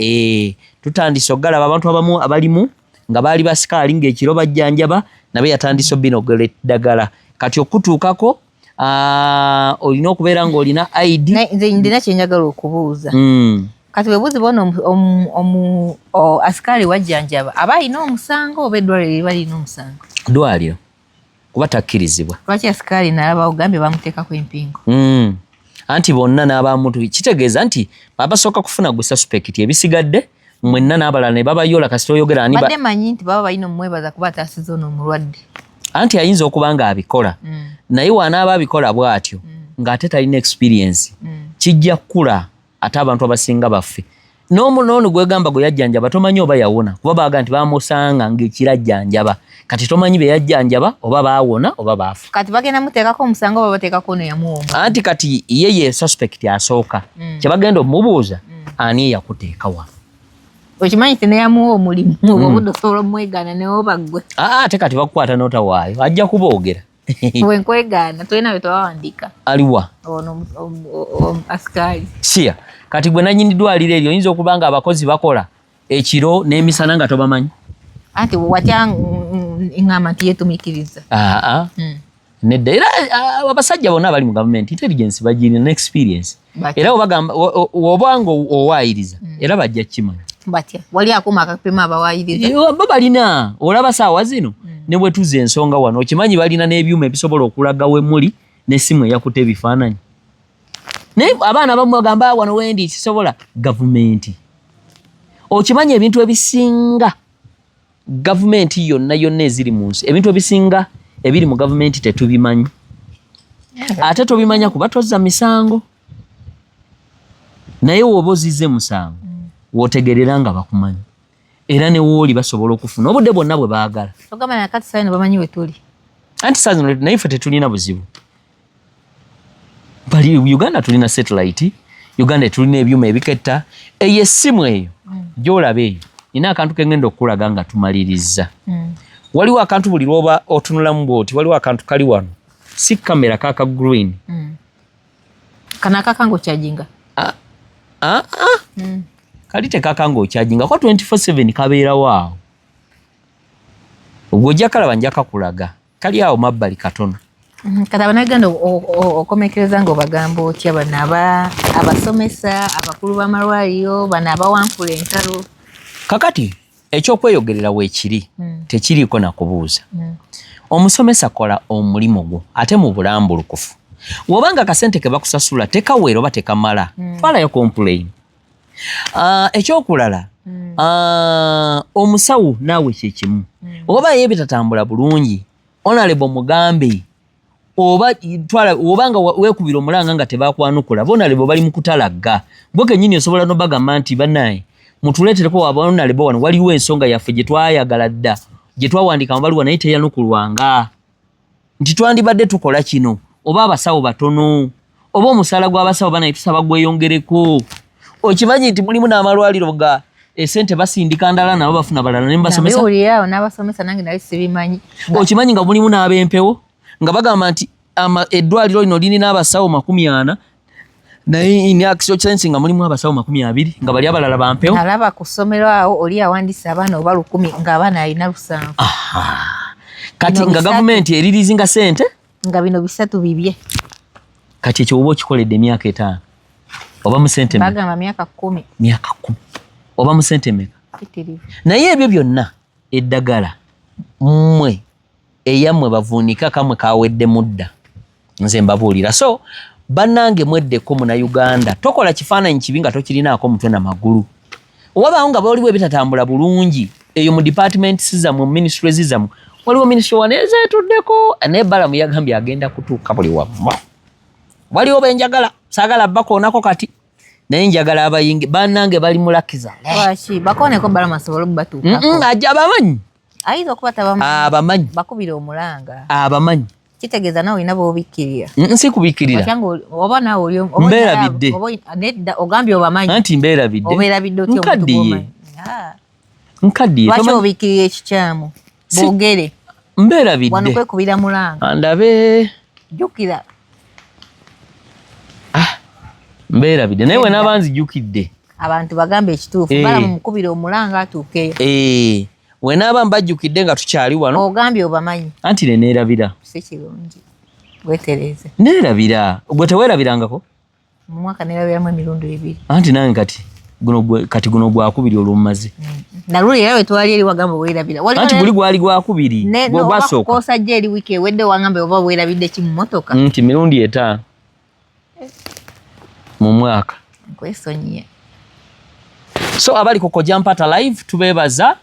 tutandise okugalaba abantu abamu abalimu nga baali basikaali ng'ekiro bajjanjaba nabe yatandise obbinogera eddagala kati okutuukako olina okubeera ng'olina ID nze ndina kyenjagala okubuuza kati webuuzi bona asikaali wajjanjaba aba alina omusango oba eddwaliro liba lirina omusango ddwaliro kuba takkirizibwa. Lwaki askaali nalaba ogambye bamuteekako empingo? Anti bonna n'abamuntu kitegeeza nti abasooka kufuna gwe suspect ebisigadde mwenna n'abalala ne babayola kasita oyogera ani badde manyi nti baba balina omwebaza kuba ataasiza ono omulwadde. Anti ayinza okuba nga abikola naye wanaaba abikola bw'atyo ng'ate talina experience kijja kkula ate abantu abasinga baffe. N'omunoonu gwegamba gwe yajjanjaba tomanyi oba yawona kuba baaga nti baamusanga ng'ekirajjanjaba kati tomanyi be yajjanjaba oba baawona oba baafa. Kati bagenda muteekako omusango oba bateekako ono yamuwoma. Anti kati ye suspect asooka kye bagenda omubuuza ani eyakuteekawa. Okimanyi ti neyamuwa omulimu oba obudde osobola omwegaana newoba ggwe. Ate kati bakukwata n'otawaayo ajja kuboogera. Bwe nkwegaana tolina bye twawandiika. Aliwa ono asikaali. Siya kati gwe nannyini ddwaliro eryo oyinza okuba nga abakozi bakola ekiro n'emisana nga tobamanyi. Anti watya ngamba nti yeetumiikiriza. Nedda era abasajja bonna abali mu gavumenti intelligence bagirina n'experience era obanga owaayiriza era bajja kukimanya. Batya wali akuuma akapima abawaayiriza. Bo balina olaba saawa zino ne bwe tuze ensonga wano okimanyi balina n'ebyuma ebisobola okulaga we muli n'essimu eyakuta ebifaananyi. Naye abaana abamu bagamba wano wendi kisobola gavumenti. Okimanyi ebintu ebisinga gavumenti yonna eziri mu nsi ebintu ebisinga ebiri mu gavumenti tetubimanyi. Ate tobimanya kuba tozza misango. Naye woba ozizze musango wootegerera nga bakumanyi era ne wooli basobola okufuna obudde bwonna bwe baagala. Ogamba nakati saa zino bamanyi we tuli. Anti saa zino naye ffe tetulina buzibu. Bali Uganda tulina satellite, Uganda tulina ebyuma ebiketta, eyo essimu eyo gy'olaba eyo ina akantu kengenda okulaga nga tumaliriza. Waliwo akantu buli lwoba otunulamu bwoti waliwo akantu kali wano si kamera kaka green. Kana kaka ng'okyajinga. Kali tekaka ng'okyajinga kwa 24/7 kabeerawo awo. Ubwo ojja kalaba nja kakulaga kali awo mabbali katono. Kati Abannayuganda okomekereza ng'obagamba otya bano abasomesa abakulu b'amalwaliro bano abawankula entalo. Kakati ekyokweyogerera weekiri tekiriiko na kubuuza. Omusomesa kola omulimu gwo ate mu bulambulukufu. Wobanga akasente ke bakusasula tekaweera oba tekamala twalayo complain. Ekyokulala omusawo naawe kyekimu oba yeebitatambula bulungi honorable mugambe obanga weekubira omulanga nga tebakwanukula honorable bali mu kutalagga bwe kennyini osobola n'obagamba nti bannaye mutuleetereko honorable wano waliwo ensonga yaffe gye twayagala dda gye twawandiika mu baluwa naye teyanukulwanga nti twandibadde tukola kino oba abasawo batono oba omusaala gw'abasawo banaye tusaba gweyongereko. Okimanyi nti mulimu n'amalwaliro ga esente basindika ndala nabo bafuna balala ne mbasomesa. Nabe uli awo n'abasomesa nange nali sibimanyi. Okimanyi nga mulimu n'abempewo nga bagamba nti eddwaliro lino lirina abasawo 40 naye in actual sense nga mulimu abasawo 20 nga bali abalala bampewo. Alaba ku ssomero awo oli awandiisa abaana oba 10 ng'abaana alina 7. Kati nga gavumenti eririzinga sente nga bino 3 bibye. Kati ekyo oba okikoledde emyaka 5 oba mu sente meka? Bagamba myaka 10. Myaka 10 oba mu sente meka? Naye ebyo byonna eddagala mmwe eyammwe bavuunika kamwe kawedde mudda nze mbabuulira. So bannange mweddeko Munnayuganda tokola kifaananyi kibi nga tokirinaako mutwe na magulu. Wabaawo nga baliwo ebitatambula bulungi eyo mu departments zammwe mu ministries zammwe waliwo ministry waneeza etuddeko n'ebbalamu yagambye agenda kutuuka buli wamu. Waliwo benjagala saagala bakoonako kati naye njagala abayingi bannange bali mulakiza. Lwaki bakooneko balamu asobole okubatuukako? Ajja abamanyi ayinza okuba tabamanyi. Abamanyi bakubira omulanga abamanyi kitegeeza nawe olina b'obikkirira. Si kubikkirira oba naawe oli mbeerabidde nedda ogambye obamanyi anti mbeerabidde obeerabidde otya omuntu gwomanyi. Nkaddiye lwaki obikkirira ekikyamu boogere mbeerabidde wano kwekubira mulanga andabe jjukira mbeerabidde naye we n'abanzijjukidde abantu bagambe ekituufu balamu mukubira omulanga atuukeyo. We n'aba mbajjukidde nga tukyali wano ogambye obamanyi anti ne neerabira si kirungi weetereeze. Neerabira gwe teweerabirangako? Mu mwaka neerabiramu emirundi 2 anti nange kati kati guno gwakubiri olumaze naluli yawe twali eri wagamba weerabira anti guli gwali gwakubiri gwasooka kosajja eri wiki ewedde wangamba oba weerabidde ki mu motoka nti mirundi 5 mu mwaka nkwesonyiye so abali ku Kojja Mpata live tubeebaza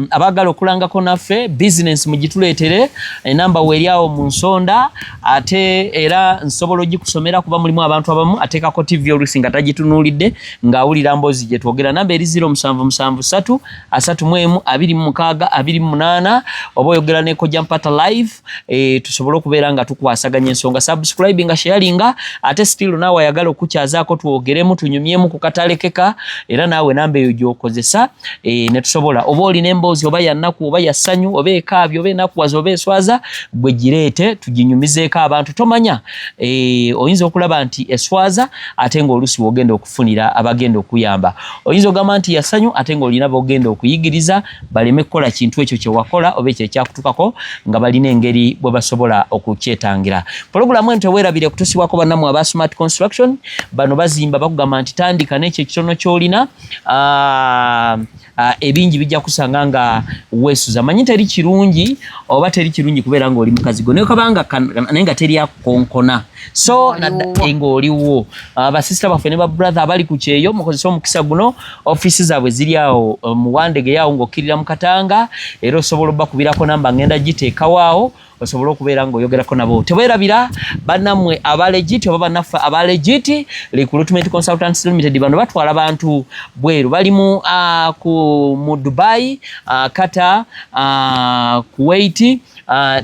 abagala okulangako naffe business mugituleetere enamba weeryawo mu nsonda ate era nsobola ogikusomera kuba mulimu abantu abamu ateekako TV oluusi nga tagitunuulidde ng'awulira mboozi gye twogera namba eri 0773 31 26 28 oba oyogera ne Kojja Mpata live tusobole okubeera nga tukwasaganya ensonga subscribe nga sharinga ate still naawe ayagala okukyazaako twogeremu tunyumyemu ku katalekeka era naawe namba eyo gy'okozesa ne tusobola oba olina emboozi oba yannaku oba yassanyu oba ekaabyo oba enakuwaza oba eswaza gwe gireete tuginyumizeeko abantu tomanya oyinza okulaba nti eswaza ate ng'oluusi wogenda okufunira abagenda okuyamba oyinza ogamba nti yassanyu ate ng'olina bogenda okuyigiriza baleme kukola kintu ekyo kye wakola oba ekyo ekyakutukako nga balina engeri bwe basobola okukyetangira pologulamu ento weerabire kutusibwako bannamu aba Smart Construction bano bazimba bakugamba nti tandika n'ekyo ekitono ky'olina ebingi bijja kusanga nga weesuza manyi teri kirungi oba teri kirungi kubeera ng'oli mukazigo naye kabanga naye nga teri akonkona so ng'oliwo basisita baffe ne babrother abali ku kyeyo mukozesa omukisa guno ofiisi zaabwe ziri awo mu Wandege yawo ng'okkirira mu Katanga era osobola obbakubirako namba ngenda giteekawaawo osobola okubeera ng'oyogerako nabo teweerabira bannammwe aba legit oba bannaffe aba legit Recruitment Consultants Limited bano batwala bantu bweru bali mu Dubai Qatar Kuwait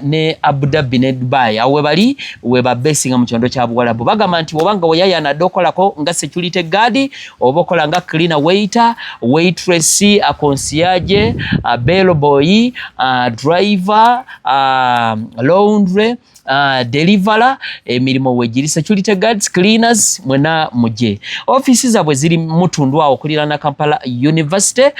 ne Abu Dhabi ne Dubai awo bali weba besinga mu kyondo kya Buwalabu bagamba nti obanga oyayana dokolako nga security guard oba okola nga cleaner waiter waitress concierge bell boy driver laundry deliverer emirimu wegiri security guards cleaners mwena muje offices zabwe ziri mutundu awo kulirana Kampala University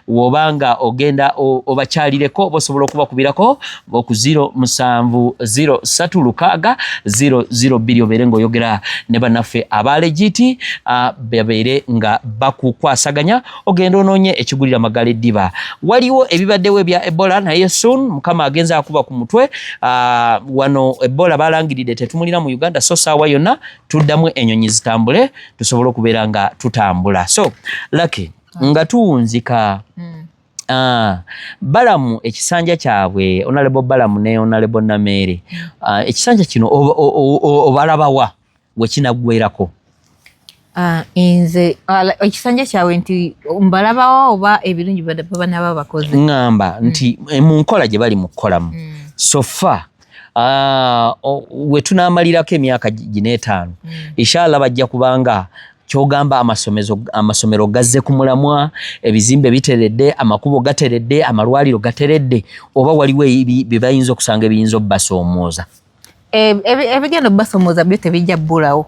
wobanga ogenda obakyalireko bosobola okubakubirako ku 0703 oberengo oyogera ne bannaffe aba legit babeere nga bakukwasaganya ogenda onoonye ekigulira magala eddiba waliwo ebibaddewo ebya Ebola naye soon mukama agenza akuba ku mutwe wano Ebola balangiridde tetumulira mu Uganda so saawa yonna tuddamu enyonyi zitambule tusobole okubeera nga tutambula so Lucky nga tuwunzika Balamu ekisanja kyabwe Honorable Balamu ne Honorable Namere ekisanja kino obalabawa we kinagwerako nze ekisanja kyabwe nti mbalabawa oba ebirungi baba naba bakoze ngamba nti mu nkola gye bali mu kukolamu sofa we tunaamalirako emyaka 5 inshallah bajja kubanga kyogamba amasomero gazze ku mulamwa ebizimbe biteredde amakubo gateredde amalwaliro gateredde oba waliwo bye bayinza okusanga ebiyinza obbasomooza ebigenda obbasomooza byo tebijja bbulawo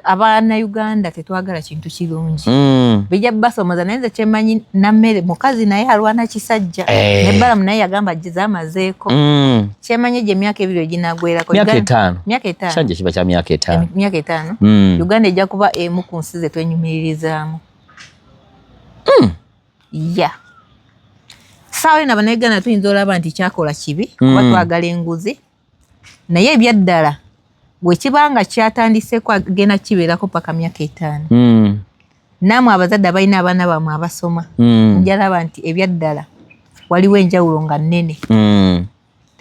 abaana Uganda tetwagala kintu kirungi bijja bbasomooza naye nze kyemanyi Nammere mukazi naye alwana kisajja ne Balamu naye yagamba zamazeeko kyemanyi gye emyaka 2 eginagwerako myaka 5 kisanja kiba kya myaka 5 Uganda ejja kuba emu ku nsi ze twenyumiririzaamu saawa ena bannayuganda tuyinza olaba nti kyakola kibi kuba twagala enguzi naye ebyaddala bwekibanga kyatandiseeko agenda kibeerako paka myaka 5 naamwe abazadde abalina abaana bammwe abasoma njalaba nti ebyaddala waliwo enjawulo nga nnene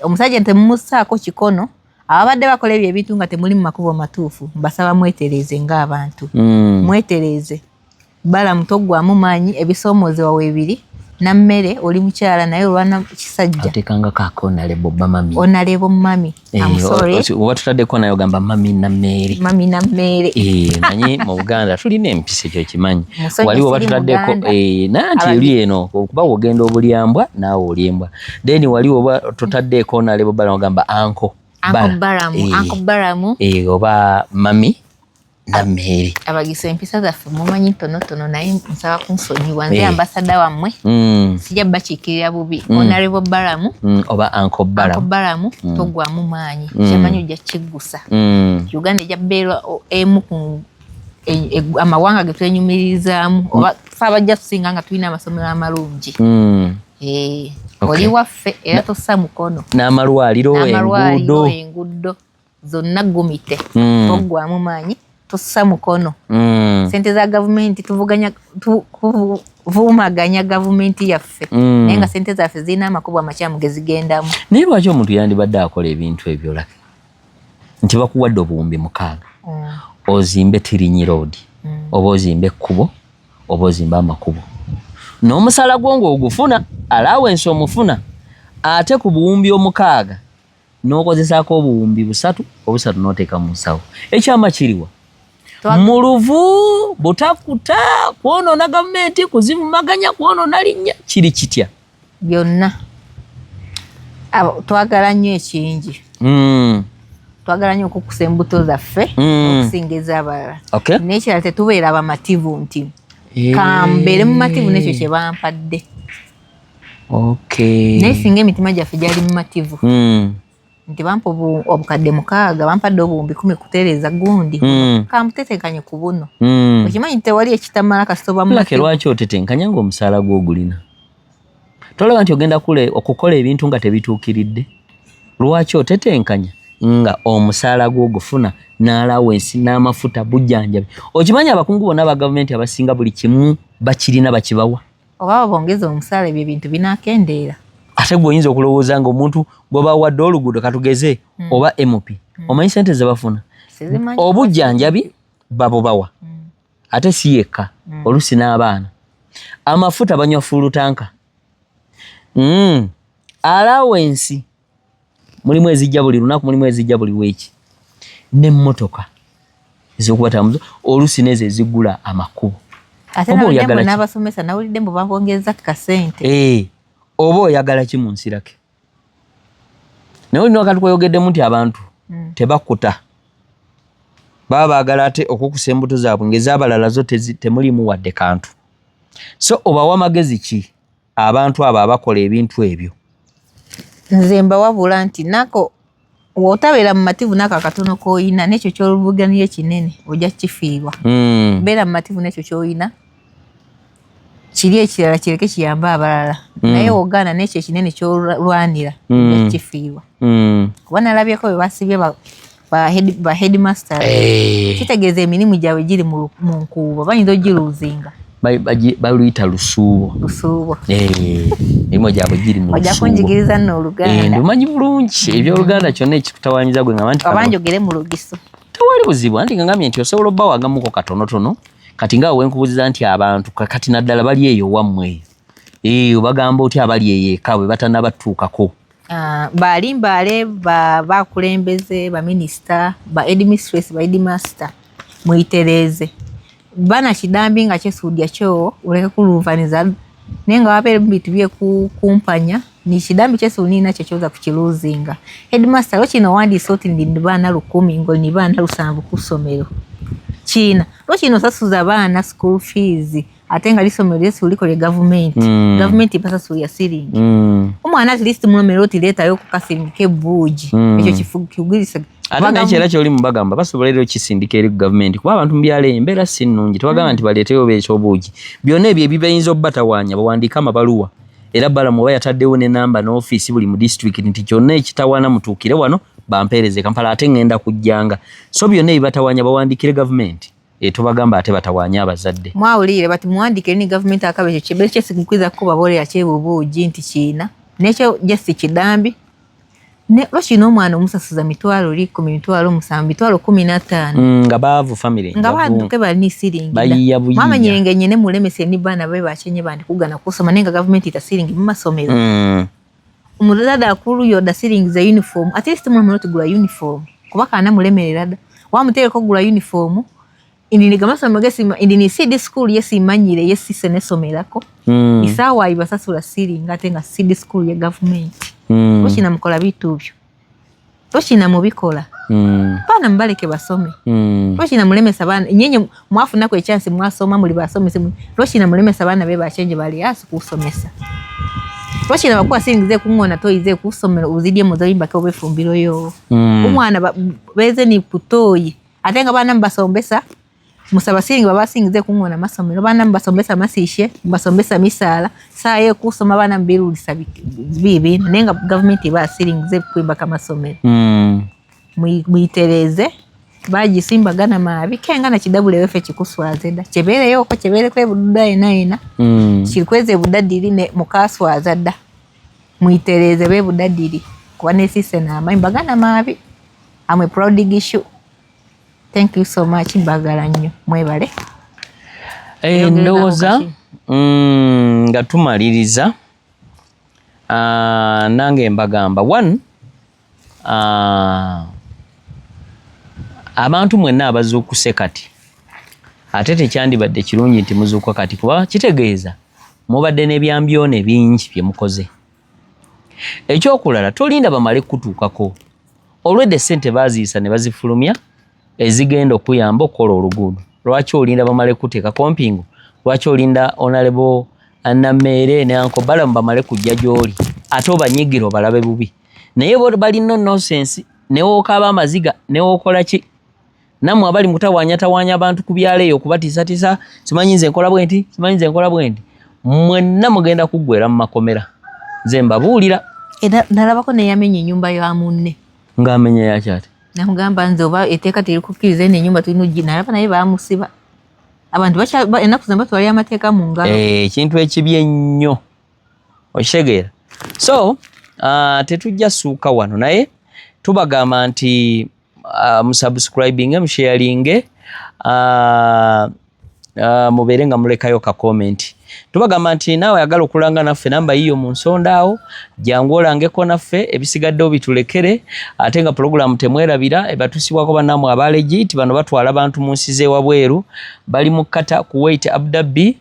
omusajja temumusaako kikono ababadde bakola ebyo ebintu nga temuli mu makubo matuufu mbasaba mwetereeze ng'abantu mwetereeze Balamu toggwamu maanyi ebisoomoozewa weebiri Nammere oli mukyala naye olwana kisajja atekanga kako Honorable Mami Honorable Mami I'm sorry oba tutaddeko nayo gamba Mami Nammere manyi mu Buganda tulina empisa ekyo kimanyi waliwo oba tutaddeko nanti eri eno okuba wogenda obulyambwa naawe olyembwa then waliwo oba tutaddeko Honorable Balamu gamba Uncle Balamu oba Mami Nammere abagiso empisa zaffe mumanyi ntonotono naye nsaba kunsonyiwa nze ambasada wammwe sijja bakiikirira bubi Honorable Balamu oba Uncle Balamu toggwamu maanyi kyamanyi ojja kiggusa Uganda ejja beerwa emu ku amawanga getwenyumirizaamu oba fe abajja tusinga nga tulina amasomero amalungi oli waffe era tossa mukono n'amalwaliro enguudo zonna gumite toggwamu maanyi tossa mukono sente za gavumenti tuvumaganya gavumenti yaffe naye nga sente zaffe zirina amakubo amakyamu gezigendamu. Naye lwaki omuntu yandibadde akola ebintu ebyo lake nti bakuwadde obuwumbi 6 ozimbe Tirinyi Road oba ozimbe ekkubo oba ozimbe amakubo n'omusala gwo ng'ogufuna allowance omufuna ate ku buwumbi 6 n'okozesaako obuwumbi 3 obusatu n'oteeka mu nsawo ekyama kiriwa mu luvu butakuta kwonoona gavumenti kuzivumaganya kwonoona linnya kiri kitya byonna twagala nnyo ekingi twagala nnyo okukusa embuto zaffe okusinga ez'abalala n'ekirala tetubeera bamativu nti kambeere mu mativu n'ekyo kye bampadde naye singa emitima gyaffe gyali mu mativu nti bampa obukadde 6 bampadde obuwumbi 10 kutereeza gundi kamutetenkanye ku buno okimanyi tewali ekitamala kasitoba mu mativu. Lwaki otetenkanya ng'omusaala gw'ogulina? Tolaba nti ogenda kule okukola ebintu nga tebituukiridde? Lwaki otetenkanya nga omusaala gw'ogufuna n'allowance n'amafuta bujjanjabi? Okimanyi abakungu bonna ba gavumenti abasinga buli kimu bakirina bakibawa? Oba bongeza omusaala ebyo ebintu binaakendeera. Ate gweoyinza okulowooza ng'omuntu bw'obawadde oluguudo katugeze oba MP omanyi sente ze bafuna? Obujjanjabi babo bawa ate si yekka olusi n'abaana amafuta banywa full tanka allowance mulimu ezijja buli lunaku mulimu ezijja buli weeki n'emmotoka ez'okubatambuza olusi n'ezo ezigula amakubo. Ate n'abasomesa nawulidde mbu babongeza kasente oba oyagala ki mu nsirake? Naye olina wakati kweyogeddemu nti abantu tebakuta baba baagala ate okukusa embuto zaabwe ng'ez'abalala zo temulimu wadde kantu. So obawa magezi ki abantu abo abakola ebintu ebyo? Nze mbawabula nti nako w'otabeera mu mativu n'ako akatono k'oyina n'ekyo ky'olubuganiyo ekinene ojja kifiirwa. Beera mu mativu n'ekyo ky'oyina kiri ekirala kireke kiyambe abalala naye wogaana n'ekyo ekinene ky'olwanira ojja kifiirwa. Kuba nalabyeko bwe basibye ba headmasters kitegeeza emirimu gyabwe giri mu nkuubo bayinza ogiruuzinga baluyita lusuubo emirimu gyabwe giri mu ojja kunjigiriza nno Oluganda ndumanyi bulungi ebyoluganda kyonna ekikutawaanyiza gwe nga nti oba njogere mu Lugiso tewali buzibu anti ngambye nti osobola obba wagamuko katonotono kati nga wenkubuuziza nti abantu kati naddala bali eyo wammwe obagamba oti abali eyo eka bwe batanabatuukako balimbaale bakulembeze baminisita ba headmaster muyitereeze bana kidambi nga kyesuudya kyo oleke kuluvaniza naye nga wabeera bintu bye kumpanya ni kidambi kyesuunina kyo kyoza kukiluuzinga headmaster lokino wandiise oti ndi baana 10 ngo ni baana 7 ku ssomero kina lokino sasuza baana school fees ate nga lisomero lyesi ulikolye gavumenti basasuulya siringi omwana at least mulomero oti leetayo okukasindika ebbuugi ekyo kifugirisa ate n'ekyera kyoli mubagamba basobola era okisindika eri gavumenti kuba abantu mu byalo embeera si nnungi tebagamba nti baleeteyo oba ekyobuugi byonna ebyo ebibayinza obbatawaanya bawandiika amabaluwa era balamu oba yataddewo n'enamba n'ofiisi buli mu disitulikiti nti kyonna ekitawaana mutuukire wano bampeereze Kampala ate ngenda kujjanga so byonna ebibatawaanya bawandiikire gavumenti tubagamba ate batawaanya abazadde mwawulire bati muwandiikire ni gavumenti akaba ekyo kibeere kyesikwiza kubaboolera kyebubuugi nti kiina n'ekyo jesi kidambi lwakino omwana omusasuza mitwalo 10 mitwalo 7 mitwalo 15 nga baavu family nga badduke bali siringi mwamanyire ngenyene mulemese ni baana babe bacyenye bandi kugana kusoma nenga gavumenti itasiringi mu masomero umudada akulu yoda siringi za uniform at least mwana tugula uniform kuba kana mulemerera da wamutere ko gula uniform indini gamasomero gesima indini CD school yesimanyire yesisene somerako isawa ibasasula siringi atenga CD school ya gavumenti Toshina mukola bitu byo. Toshina mubikola. Bana mbaleke basome. Toshina mulemesa bana nyenye mwafuna ko chance mwasoma muli basomese. Toshina mulemesa bana be bachenje bali asu kusomesa. Toshina bakuwa singize kungona toyize kusomera uzidye muzoyimba ko befumbiro yo. Umwana beze ni putoyi. Atenga bana mbasombesa musaba siringi baba singize kungona masomero bana mbasomesa masishe mbasomesa misala saye kusoma bana mbirulisa bibi nenga government ba siringize kwimba kama somero muitereze baji simba gana mabi kenga na kidabule wefe kikuswazeda chebere yoko chebere kwe bududa ina chikweze budadiri ne mukaswazada muitereze be budadiri kwa nesise na amimba gana mabi amwe prodigishu. Thank you so much mbagala nnyo mwebale ndoza nga tumaliriza nange mbagamba one abantu mwenna abazuukuse kati ate tekyandibadde kirungi nti muzuuka kati kuba kitegeeza mubadde n'ebyambyone bingi bye mukoze. Ekyokulala tolinda bamale kutuukako olwedde ssente baaziyisa ne bazifulumya ezigenda okuyamba okukola oluguudo. Lwaki olinda bamale kuteeka kompingo? Lwaki olinda Honorable Namere ne Uncle Balamu bamale kujja gy'oli ate obanyigira obalabe bubi? Naye bo balina nonsense ne wookaba amaziga ne wookola ki? Nammwe abali mutawaanya abantu ku byalo eyo okubatiisatiisa simanyi nze nkola bwenti simanyi nze nkola bwenti, mwenna mugenda kuggwera mu makomera. Nze mbabuulira. Nalabako neyamenya ennyumba ya munne. Ng'amenya yakyate? Namugamba nze oba etteeka terikukkiriza eno ennyumba tulina oginalaba naye baamusiba. Abantu ennaku zino batwala amateeka mu ngalo. Ekintu ekibi ennyo okitegeera. So tetujja ssuuka wano naye tubagamba nti musubscribing musharinge mubeere nga mulekayo ka comment. Tubagamba nti naawe ayagala okulanga naffe namba yiyo mu nsonda awo jangu olangeko naffe ebisigaddewo bitulekere ate nga pulogulaamu temwerabira ebatusibwako bannamwe aba legit bano batwala abantu mu nsi z'ewabweru bali mu Qatar, Kuwait, Abu Dhabi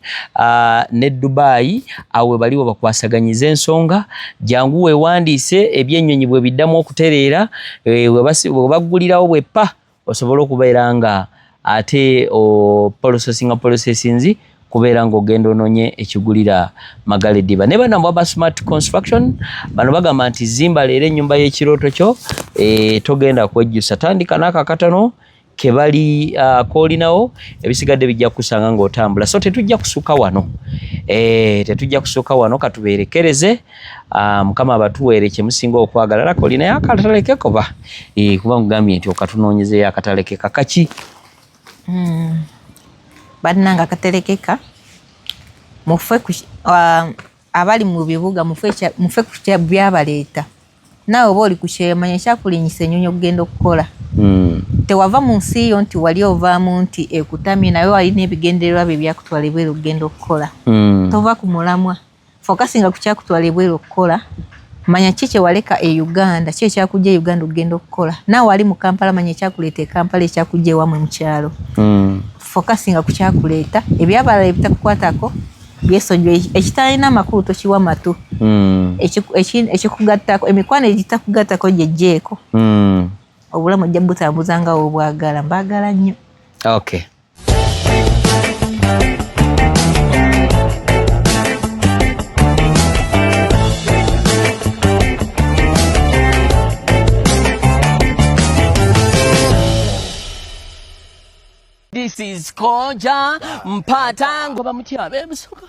ne Dubai awo baliwo bakwasaganyiza ensonga jangu weewandiise ebyennyonyi bwe biddamu okutereera webaggulirawo bweppa osobola okubeera nga ate processinzi kubeera ng'ogenda ononye ekigulira Magale Diba. Ne bano aba Smart Construction bano bagamba nti zimba leero ennyumba y'ekirooto kyo togenda kwejjusa. Tandika n'aka katono ke bali koolinawo ebisigadde bijja kusanga ng'otambula. So tetujja kusuka wano katubeerekereze Mukama abatuweere kye musinga okwagala lako olinayo akataleke koba kuba mugambye nti okatunoonyezeeyo akataleke kakaki bannanga akaterekeka mufe abali mu bibuga mufe ku byabaleeta naawe oba oli ku kyemanya ekyakulinyisa ennyonyi okugenda okukola tewava mu nsi yo nti wali ovaamu nti ekutamye nawe wali n'ebigendererwa bye byakutwala ebweru okugenda okukola tova ku mulamwa fokasinga ku kyakutwala ebweru okukola manya ki kyewaleka e Uganda ki ekyakujja e Uganda okugenda okukola naawe wali mu Kampala manya ekyakuleeta e Kampala ekyakujja ewamwe mu kyalo fokasinga ku kyakuleeta ebyabalala ebitakukwatako byesonyiwa ekitalina amakulu tokiwa matu ekikugattako emikwano egitakugattako gyeggyeko obulamu ojja butambuza nga obwagala mbaagala nnyo. Okay. This is Koja Mpatango bamutia bebusoka.